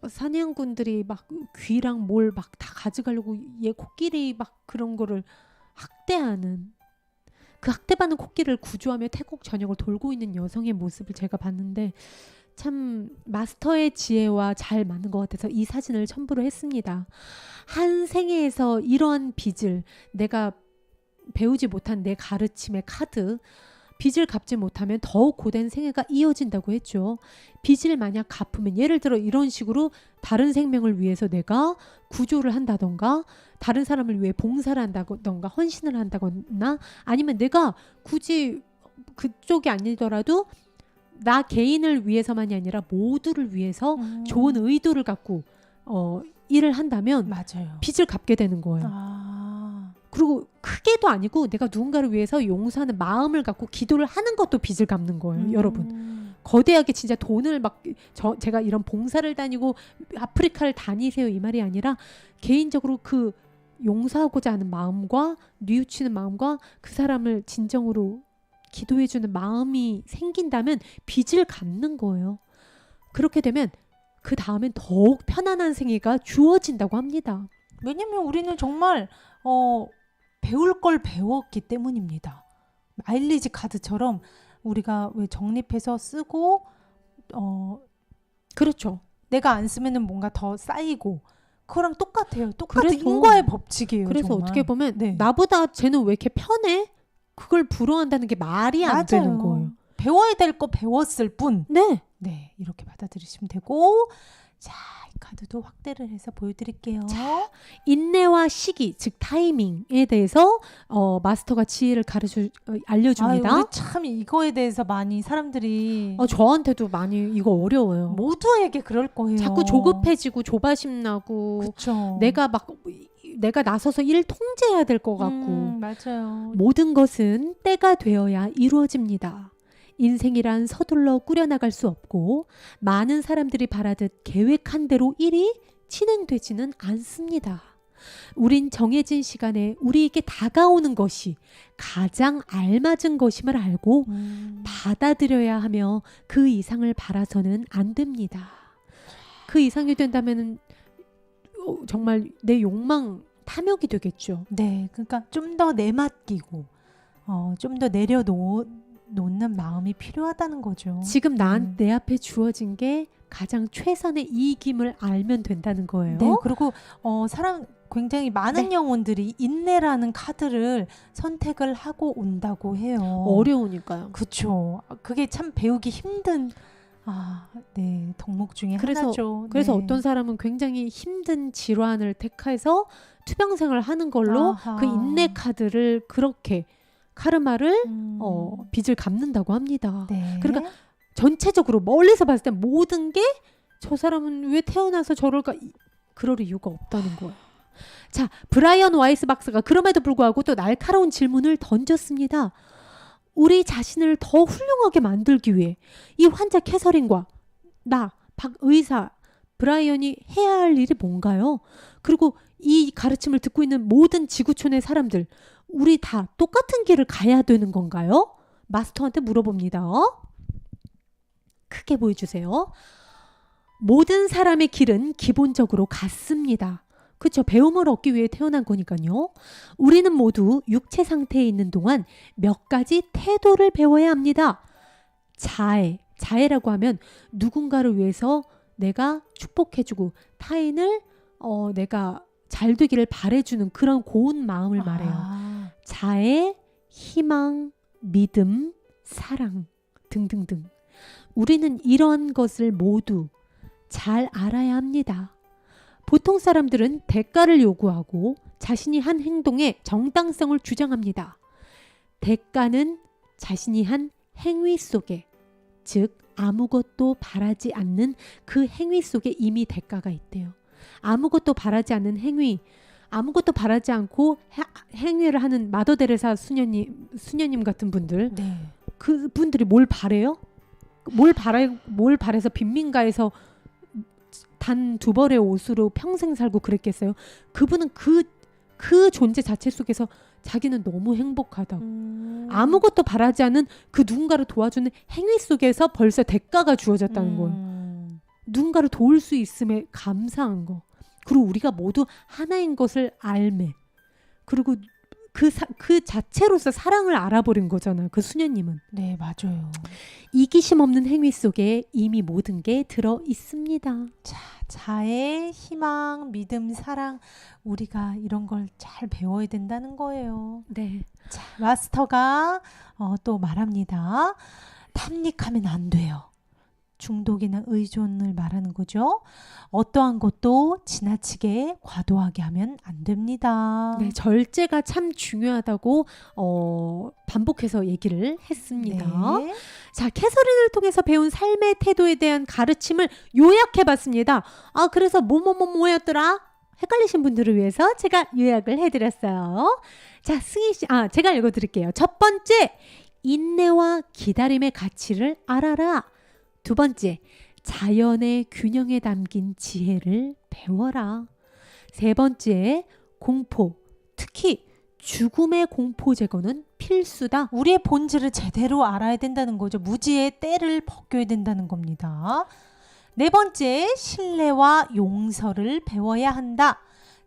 사냥꾼들이 막 귀랑 뭘 막 다 가져가려고 얘 코끼리 막 그런 거를 학대하는, 그 학대받는 코끼리를 구조하며 태국 전역을 돌고 있는 여성의 모습을 제가 봤는데 참 마스터의 지혜와 잘 맞는 것 같아서 이 사진을 첨부를 했습니다. 한 생애에서 이러한 빚을, 내가 배우지 못한 내 가르침의 카드, 빚을 갚지 못하면 더욱 고된 생애가 이어진다고 했죠. 빚을 만약 갚으면, 예를 들어 이런 식으로 다른 생명을 위해서 내가 구조를 한다던가 다른 사람을 위해 봉사를 한다던가 헌신을 한다거나 아니면 내가 굳이 그쪽이 아니더라도 나 개인을 위해서만이 아니라 모두를 위해서 좋은 의도를 갖고 일을 한다면
맞아요.
빚을 갚게 되는 거예요. 그리고 크게도 아니고 내가 누군가를 위해서 용서하는 마음을 갖고 기도를 하는 것도 빚을 갚는 거예요. 여러분, 거대하게 진짜 돈을 막 제가 이런 봉사를 다니고 아프리카를 다니세요 이 말이 아니라 개인적으로 그 용서하고자 하는 마음과 뉘우치는 마음과 그 사람을 진정으로 기도해주는 마음이 생긴다면 빚을 갚는 거예요. 그렇게 되면 그 다음엔 더욱 편안한 생애가 주어진다고 합니다.
왜냐면 우리는 정말 배울 걸 배웠기 때문입니다. 마일리지 카드처럼 우리가 왜 적립해서 쓰고
그렇죠.
내가 안 쓰면은 뭔가 더 쌓이고 그거랑 똑같아요. 똑같은 인과의 법칙이에요.
그래서
정말.
어떻게 보면
네.
나보다 쟤는 왜 이렇게 편해? 그걸 부러워한다는 게 말이 안 되는 거예요.
배워야 될 거 배웠을 뿐.
네.
네, 이렇게 받아들이시면 되고, 자, 이 카드도 확대를 해서 보여드릴게요.
자, 인내와 시기, 즉 타이밍에 대해서 마스터가 지혜를 알려줍니다.
우리 참 이거에 대해서 많이 사람들이
저한테도 많이 이거 어려워요.
모두에게 그럴 거예요.
자꾸 조급해지고 조바심 나고,
그쵸.
내가 나서서 일 통제해야 될 것 같고,
맞아요.
모든 것은 때가 되어야 이루어집니다. 인생이란 서둘러 꾸려나갈 수 없고 많은 사람들이 바라듯 계획한 대로 일이 진행되지는 않습니다. 우린 정해진 시간에 우리에게 다가오는 것이 가장 알맞은 것임을 알고 받아들여야 하며 그 이상을 바라서는 안 됩니다. 그 이상이 된다면 정말 내 욕망 탐욕이 되겠죠.
네, 그러니까 좀 더 내맡기고 좀 더 놓는 마음이 필요하다는 거죠.
지금 내 앞에 주어진 게 가장 최선의 이익임을 알면 된다는 거예요.
네, 그리고 사람 굉장히 많은
네.
영혼들이 인내라는 카드를 선택을 하고 온다고 해요.
어려우니까요.
그렇죠. 그게 참 배우기 힘든 네, 덕목 중에 하나죠.
그래서
네.
어떤 사람은 굉장히 힘든 질환을 택해서 투병생을 하는 걸로
아하.
그 인내 카드를 그렇게 카르마를 빚을 갚는다고 합니다.
네.
그러니까 전체적으로 멀리서 봤을 때 모든 게 저 사람은 왜 태어나서 저럴까 그럴 이유가 없다는 거예요. 자, 브라이언 와이스박스가 그럼에도 불구하고 또 날카로운 질문을 던졌습니다. 우리 자신을 더 훌륭하게 만들기 위해 이 환자 캐서린과 나, 박 의사, 브라이언이 해야 할 일이 뭔가요? 그리고 이 가르침을 듣고 있는 모든 지구촌의 사람들, 우리 다 똑같은 길을 가야 되는 건가요? 마스터한테 물어봅니다. 크게 보여주세요. 모든 사람의 길은 기본적으로 같습니다. 그렇죠. 배움을 얻기 위해 태어난 거니까요. 우리는 모두 육체 상태에 있는 동안 몇 가지 태도를 배워야 합니다. 자애라고 하면 누군가를 위해서 내가 축복해주고 타인을 내가 잘 되기를 바래주는 그런 고운 마음을 말해요. 자애, 희망, 믿음, 사랑 등등등. 우리는 이런 것을 모두 잘 알아야 합니다. 보통 사람들은 대가를 요구하고 자신이 한 행동의 정당성을 주장합니다. 대가는 자신이 한 행위 속에, 즉 아무것도 바라지 않는 그 행위 속에 이미 대가가 있대요. 아무것도 바라지 않는 행위, 아무것도 바라지 않고 행위를 하는 마더 데레사 수녀님 같은 분들,
네.
그분들이 뭘 바래요? 뭘 바래서 빈민가에서 단 2벌의 옷으로 평생 살고 그랬겠어요? 그분은 그 존재 자체 속에서 자기는 너무 행복하다고. 아무것도 바라지 않은 그 누군가를 도와주는 행위 속에서 벌써 대가가 주어졌다는 거예요. 누군가를 도울 수 있음에 감사한 거. 그리고 우리가 모두 하나인 것을 알매. 그리고 그 자체로서 사랑을 알아버린 거잖아요. 그 수녀님은.
네, 맞아요.
이기심 없는 행위 속에 이미 모든 게 들어 있습니다.
자, 자애, 희망, 믿음, 사랑, 우리가 이런 걸 잘 배워야 된다는 거예요.
네.
자, 마스터가 또 말합니다. 탐닉하면 안 돼요. 중독이나 의존을 말하는 거죠. 어떠한 것도 지나치게 과도하게 하면 안 됩니다.
네, 절제가 참 중요하다고 반복해서 얘기를 했습니다.
네.
자, 캐서린을 통해서 배운 삶의 태도에 대한 가르침을 요약해봤습니다. 그래서 뭐였더라? 헷갈리신 분들을 위해서 제가 요약을 해드렸어요. 자, 승희 씨, 제가 읽어드릴게요. 첫 번째, 인내와 기다림의 가치를 알아라. 두 번째, 자연의 균형에 담긴 지혜를 배워라. 세 번째, 공포, 특히 죽음의 공포 제거는 필수다.
우리의 본질을 제대로 알아야 된다는 거죠. 무지의 때를 벗겨야 된다는 겁니다. 네 번째, 신뢰와 용서를 배워야 한다.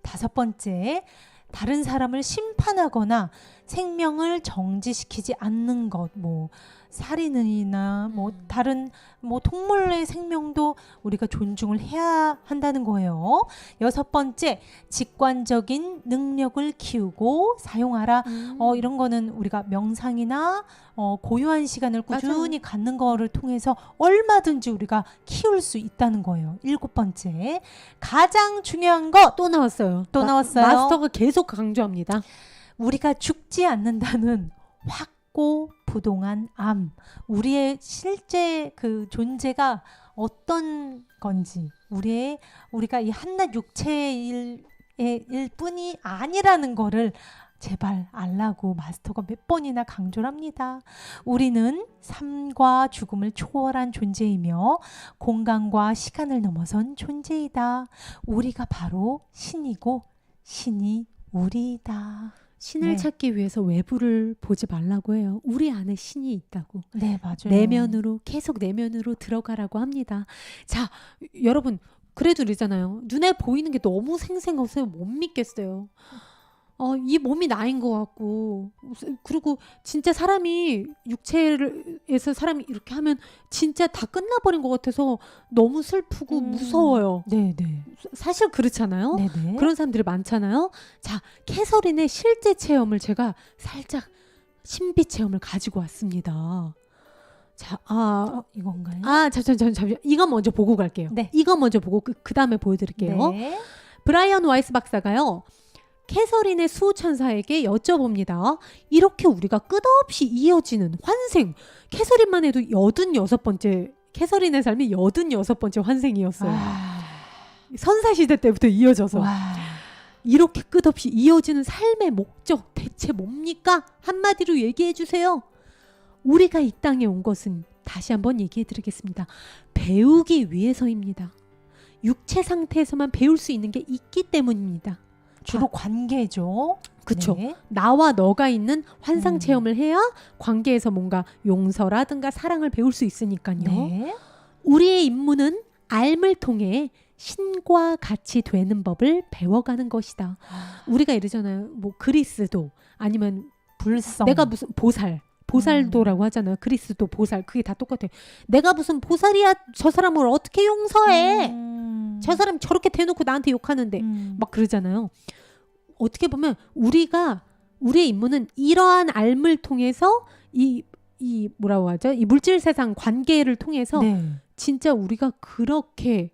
다섯 번째, 다른 사람을 심판하거나 생명을 정지시키지 않는 것, 살인이나 다른 동물의 생명도 우리가 존중을 해야 한다는 거예요. 여섯 번째, 직관적인 능력을 키우고 사용하라. 이런 거는 우리가 명상이나 고요한 시간을 꾸준히 갖는 거를 통해서 얼마든지 우리가 키울 수 있다는 거예요. 일곱 번째, 가장 중요한 거
또 나왔어요.
나왔어요.
마스터가 계속 강조합니다.
우리가 죽지 않는다는 확고부동한 암, 우리의 실제 그 존재가 어떤 건지, 우리가 이 한낱 육체의 일 뿐이 아니라는 거를 제발 알라고 마스터가 몇 번이나 강조를 합니다. 우리는 삶과 죽음을 초월한 존재이며 공간과 시간을 넘어선 존재이다. 우리가 바로 신이고 신이 우리이다.
신을
네.
찾기 위해서 외부를 보지 말라고 해요. 우리 안에 신이 있다고.
네, 맞아요.
계속 내면으로 들어가라고 합니다. 자, 여러분, 그래도 이러잖아요. 눈에 보이는 게 너무 생생해서 못 믿겠어요. 이 몸이 나인 것 같고, 그리고 진짜 사람이 육체에서 사람이 이렇게 하면 진짜 다 끝나버린 것 같아서 너무 슬프고 무서워요.
네네.
사실 그렇잖아요.
네네.
그런 사람들이 많잖아요. 자, 캐서린의 실제 체험을 제가 살짝 신비 체험을 가지고 왔습니다. 자,
이건가요?
잠시만. 이거 먼저 보고 갈게요.
네.
이거 먼저 보고 그 다음에 보여드릴게요.
네.
브라이언 와이스 박사가요, 캐서린의 수호천사에게 여쭤봅니다. 이렇게 우리가 끝없이 이어지는 환생, 캐서린만 해도 86번째, 캐서린의 삶이 86번째 환생이었어요. 선사시대 때부터 이어져서.
와.
이렇게 끝없이 이어지는 삶의 목적 대체 뭡니까? 한마디로 얘기해 주세요. 우리가 이 땅에 온 것은, 다시 한번 얘기해 드리겠습니다, 배우기 위해서입니다. 육체 상태에서만 배울 수 있는 게 있기 때문입니다.
주로 관계죠.
그쵸.
네.
나와 너가 있는 환상 체험을 해야 관계에서 뭔가 용서라든가 사랑을 배울 수 있으니까요.
네.
우리의 임무는 알을 통해 신과 같이 되는 법을 배워가는 것이다. 우리가 이러잖아요. 뭐 그리스도 아니면
불성.
내가 무슨 보살도라고 하잖아요. 그리스도 보살, 그게 다 똑같아요. 내가 무슨 보살이야, 저 사람을 어떻게 용서해? 저 사람 저렇게 대놓고 나한테 욕하는데 막 그러잖아요. 어떻게 보면 우리의 임무는 이러한 알을 통해서 이 뭐라고 하죠? 이 물질 세상 관계를 통해서
네.
진짜 우리가 그렇게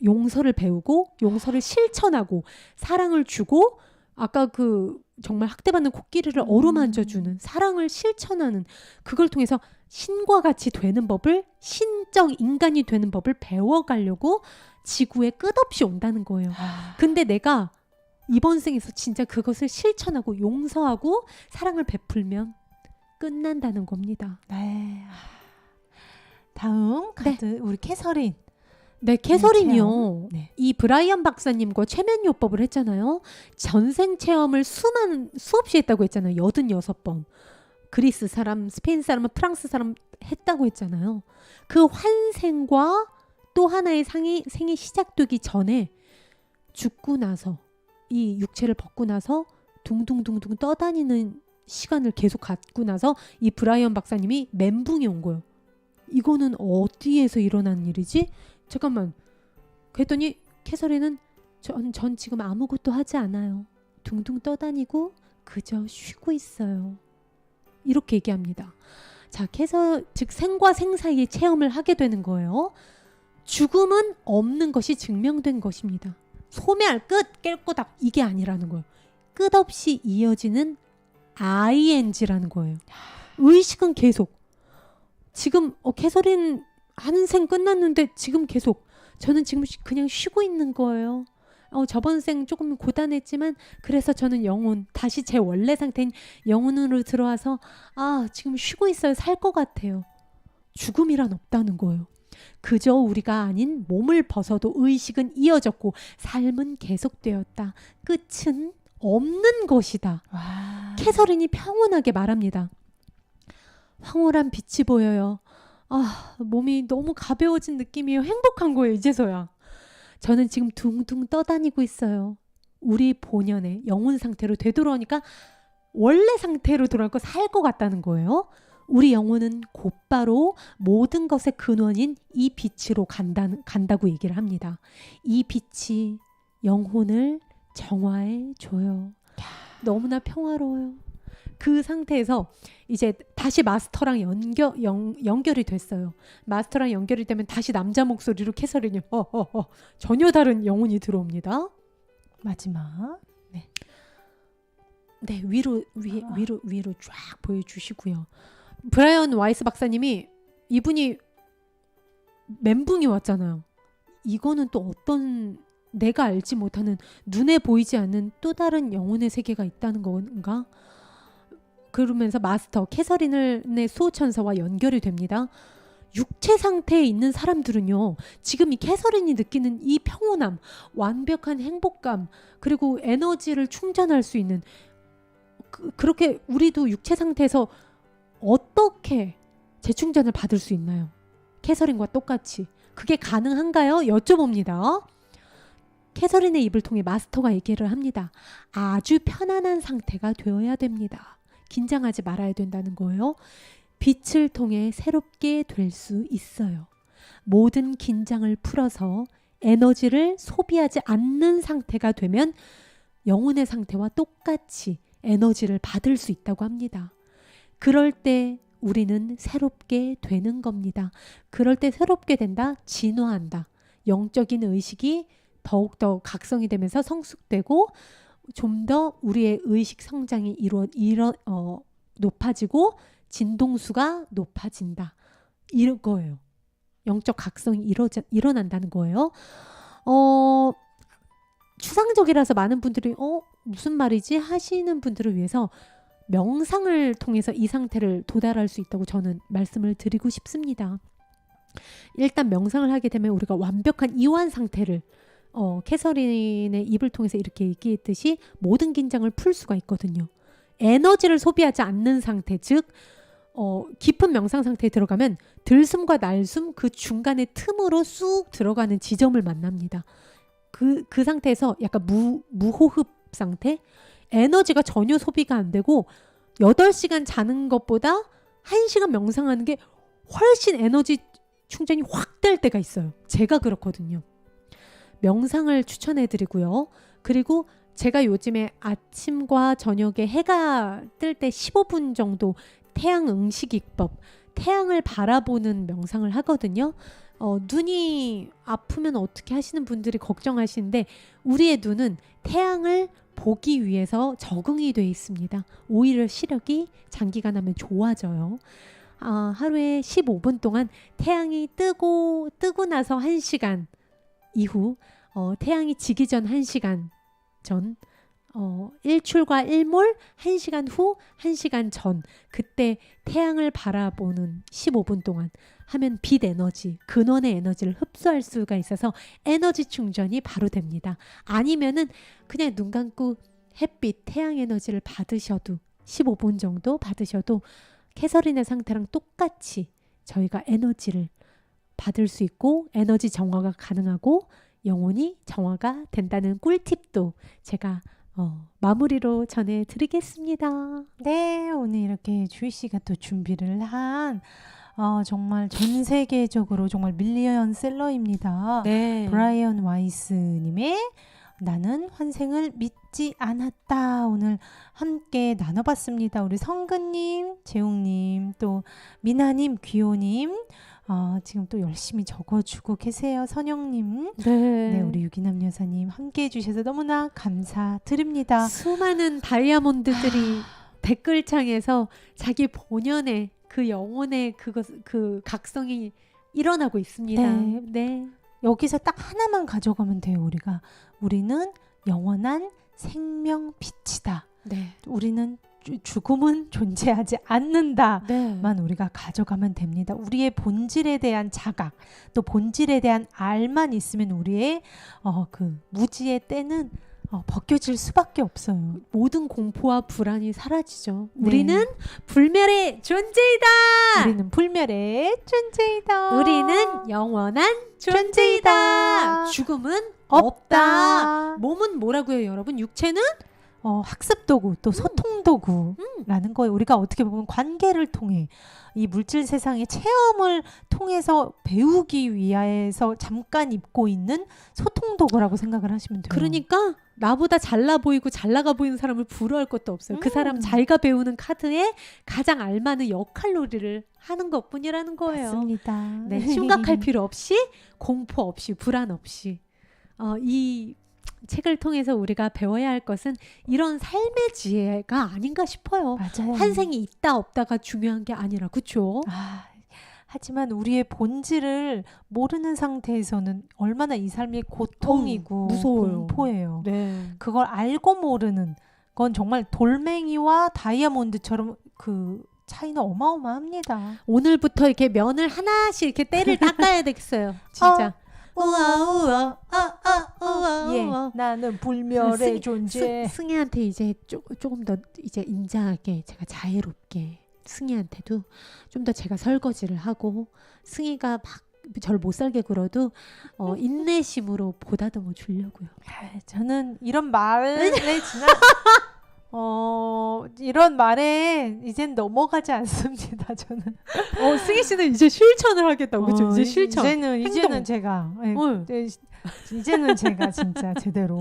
용서를 배우고 용서를 실천하고 사랑을 주고, 아까 그 정말 학대받는 코끼리를 어루만져주는 사랑을 실천하는, 그걸 통해서 신과 같이 되는 법을, 신적 인간이 되는 법을 배워가려고 지구에 끝없이 온다는 거예요. 근데 내가 이번 생에서 진짜 그것을 실천하고 용서하고 사랑을 베풀면 끝난다는 겁니다.
네. 다음 카드 우리 캐서린.
네, 캐서린이요.
네.
이 브라이언 박사님과 최면요법을 했잖아요. 전생 체험을 수없이 했다고 했잖아요. 86번. 그리스 사람, 스페인 사람, 프랑스 사람 했다고 했잖아요. 그 환생과 또 하나의 생이 시작되기 전에 죽고 나서, 이 육체를 벗고 나서 둥둥둥둥 떠다니는 시간을 계속 갖고 나서 이 브라이언 박사님이 멘붕이 온 거예요. 이거는 어디에서 일어난 일이지? 잠깐만. 그랬더니 캐서린은 전 지금 아무것도 하지 않아요. 둥둥 떠다니고 그저 쉬고 있어요. 이렇게 얘기합니다. 자, 즉 생과 생 사이의 체험을 하게 되는 거예요. 죽음은 없는 것이 증명된 것입니다. 소멸, 끝, 깨꼬닥, 이게 아니라는 거예요. 끝없이 이어지는 ING라는 거예요. 의식은 계속. 지금 캐서린 한 생 끝났는데 지금 계속 저는 지금 그냥 쉬고 있는 거예요. 저번 생 조금 고단했지만 그래서 저는 영혼, 다시 제 원래 상태인 영혼으로 들어와서 지금 쉬고 있어요. 살 것 같아요. 죽음이란 없다는 거예요. 그저 우리가 아닌 몸을 벗어도 의식은 이어졌고 삶은 계속되었다. 끝은 없는 것이다.
와.
캐서린이 평온하게 말합니다. 황홀한 빛이 보여요. 몸이 너무 가벼워진 느낌이에요. 행복한 거예요, 이제서야. 저는 지금 둥둥 떠다니고 있어요. 우리 본연의 영혼 상태로 되돌아오니까 원래 상태로 돌아올 거 살 것 같다는 거예요. 우리 영혼은 곧바로 모든 것의 근원인 이 빛으로 간다고 얘기를 합니다. 이 빛이 영혼을 정화해 줘요. 너무나 평화로워요. 그 상태에서 이제 다시 마스터랑 연결이 됐어요. 마스터랑 연결이 되면 다시 남자 목소리로 캐서린이 전혀 다른 영혼이 들어옵니다.
마지막. 네.
네, 위로 쫙 보여주시고요. 브라이언 와이스 박사님이, 이분이 멘붕이 왔잖아요. 이거는 또 어떤, 내가 알지 못하는, 눈에 보이지 않는 또 다른 영혼의 세계가 있다는 건가? 그러면서 마스터 캐서린의 수호천사와 연결이 됩니다. 육체 상태에 있는 사람들은요, 지금 이 캐서린이 느끼는 이 평온함, 완벽한 행복감, 그리고 에너지를 충전할 수 있는, 그렇게 우리도 육체 상태에서 어떻게 재충전을 받을 수 있나요? 캐서린과 똑같이. 그게 가능한가요? 여쭤봅니다. 캐서린의 입을 통해 마스터가 얘기를 합니다. 아주 편안한 상태가 되어야 됩니다. 긴장하지 말아야 된다는 거예요. 빛을 통해 새롭게 될 수 있어요. 모든 긴장을 풀어서 에너지를 소비하지 않는 상태가 되면 영혼의 상태와 똑같이 에너지를 받을 수 있다고 합니다. 그럴 때 우리는 새롭게 되는 겁니다. 그럴 때 새롭게 된다, 진화한다. 영적인 의식이 더욱더 각성이 되면서 성숙되고 좀 더 우리의 의식 성장이 높아지고 진동수가 높아진다. 이런 거예요. 영적 각성이 일어난다는 거예요. 추상적이라서 많은 분들이 무슨 말이지 하시는 분들을 위해서 명상을 통해서 이 상태를 도달할 수 있다고 저는 말씀을 드리고 싶습니다. 일단 명상을 하게 되면 우리가 완벽한 이완 상태를 캐서린의 입을 통해서 이렇게 얘기했듯이 모든 긴장을 풀 수가 있거든요. 에너지를 소비하지 않는 상태, 즉 깊은 명상 상태에 들어가면 들숨과 날숨 그 중간의 틈으로 쑥 들어가는 지점을 만납니다. 그 상태에서 약간 무호흡 상태, 에너지가 전혀 소비가 안 되고 8시간 자는 것보다 1시간 명상하는 게 훨씬 에너지 충전이 확 될 때가 있어요. 제가 그렇거든요. 명상을 추천해드리고요. 그리고 제가 요즘에 아침과 저녁에 해가 뜰 때 15분 정도 태양 응시기법, 태양을 바라보는 명상을 하거든요. 눈이 아프면 어떻게 하시는 분들이 걱정하시는데 우리의 눈은 태양을 보기 위해서 적응이 돼 있습니다. 오히려 시력이 장기간 하면 좋아져요. 하루에 15분 동안 태양이 뜨고 나서 1시간 이후 태양이 지기 전 1시간 전 일출과 일몰 1시간 후 1시간 전 그때 태양을 바라보는 15분 동안 하면 빛 에너지, 근원의 에너지를 흡수할 수가 있어서 에너지 충전이 바로 됩니다. 아니면은 그냥 눈 감고 햇빛, 태양 에너지를 받으셔도 15분 정도 받으셔도 캐서린의 상태랑 똑같이 저희가 에너지를 받을 수 있고 에너지 정화가 가능하고 영혼이 정화가 된다는 꿀팁도 제가 마무리로 전해드리겠습니다.
네, 오늘 이렇게 주희 씨가 또 준비를 한 정말 전 세계적으로 정말 밀리언셀러입니다.
네.
브라이언 와이스님의 나는 환생을 믿지 않았다. 오늘 함께 나눠봤습니다. 우리 성근님, 재웅님, 또 미나님, 귀호님 지금 또 열심히 적어주고 계세요. 선영님. 네, 우리 유기남 여사님 함께 해주셔서 너무나 감사드립니다.
수많은 다이아몬드들이 댓글창에서 자기 본연의 그 영혼의 그 각성이 일어나고 있습니다.
네. 여기서 딱 하나만 가져가면 돼요. 우리는 영원한 생명 빛이다.
네.
우리는 죽음은 존재하지 않는다.
네.
만 우리가 가져가면 됩니다. 우리의 본질에 대한 자각, 또 본질에 대한 알만 있으면 우리의 그 무지의 때는 벗겨질 수밖에 없어요.
모든 공포와 불안이 사라지죠.
네.
우리는 불멸의 존재이다.
우리는 불멸의 존재이다.
우리는 영원한 존재이다. 죽음은
없다.
몸은 뭐라고요, 여러분? 육체는
학습 도구, 또 소통 도구라는 거예요. 우리가 어떻게 보면 관계를 통해 이 물질 세상의 체험을 통해서 배우기 위해서 잠깐 입고 있는 소통 도구라고 생각을 하시면 돼요.
그러니까 나보다 잘나 보이고 잘 나가 보이는 사람을 부러워할 것도 없어요. 그 사람 자기가 배우는 카드에 가장 알맞는 역할놀이를 하는 것뿐이라는 거예요.
맞습니다.
네, 심각할 필요 없이, 공포 없이, 불안 없이 이 책을 통해서 우리가 배워야 할 것은 이런 삶의 지혜가 아닌가 싶어요.
맞아요.
환생이 있다 없다가 중요한 게 아니라, 그렇죠?
하지만 우리의 본질을 모르는 상태에서는 얼마나 이 삶이 고통이고
무서워요.
공포예요.
네.
그걸 알고 모르는 건 정말 돌멩이와 다이아몬드처럼 그 차이는 어마어마합니다.
오늘부터 이렇게 면을 하나씩 이렇게 때를 닦아야 되겠어요. 진짜. 우와.
예, 나는 불멸의 존재.
승희한테 이제 조금 더 이제 인자하게 제가 자유롭게 승희한테도 좀 더 제가 설거지를 하고 승희가 막 저를 못 살게 굴어도 인내심으로 보다듬어 주려고요.
저는 이런 말에 지나 이런 말에 이젠 넘어가지 않습니다. 저는
승희 씨는 이제 실천을 하겠다고 그렇죠? 이제 실천.
이제는 제가 이제는 제가 진짜 제대로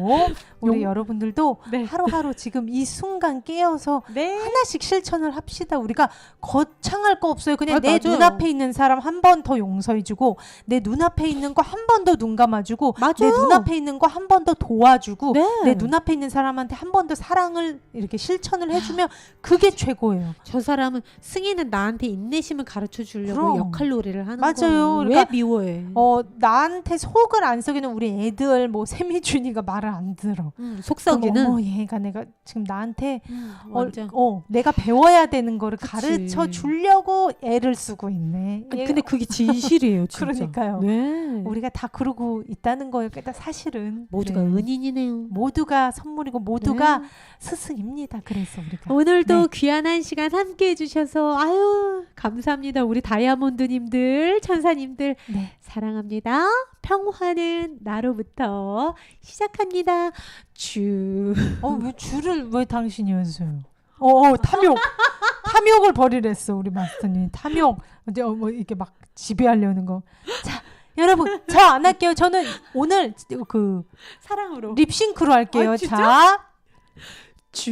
우리 여러분들도
네.
하루하루 지금 이 순간 깨어서
네.
하나씩 실천을 합시다. 우리가 거창할 거 없어요. 그냥 내
맞아요.
눈앞에 있는 사람 한 번 더 용서해주고 내 눈앞에 있는 거 한 번 더 눈 감아주고
맞아요.
내 눈앞에 있는 거 한 번 더 도와주고
네.
내 눈앞에 있는 사람한테 한 번 더 사랑을 이렇게 실천을 해주면 그게 최고예요.
저 사람은 승희는 나한테 인내심을 가르쳐 주려고
그럼.
역할놀이를 하는
맞아요.
거예요.
그러니까
왜 미워해?
나한테 속을 안 썩이는 우리 애들 뭐 세미준이가 말을 안 들어.
속썩이는
어머 얘가 내가 지금 나한테
완전.
내가 배워야 되는 거를
그치.
가르쳐 주려고 애를 쓰고 있네.
근데 그게 진실이에요, 진짜.
그러니까요.
네.
우리가 다 그러고 있다는 거예요. 그러니까 사실은
모두가
네.
은인이네요.
모두가 선물이고 모두가
네.
스승입니다. 그래서 우리가
오늘도
네.
귀한 한 시간 함께 해주셔서 아유 감사합니다. 우리 다이아몬드님들 천사님들
네.
사랑합니다. 평화는 나로부터 시작합니다.
왜 줄을 왜 당신이 했어요? 탐욕을 버리랬어 우리 마스터님. 탐욕 이제 뭐 이렇게 막 지배하려는 거. 자 여러분 저 안 할게요. 저는 오늘 그
사랑으로
립싱크로 할게요.
아, 진짜?
자.
주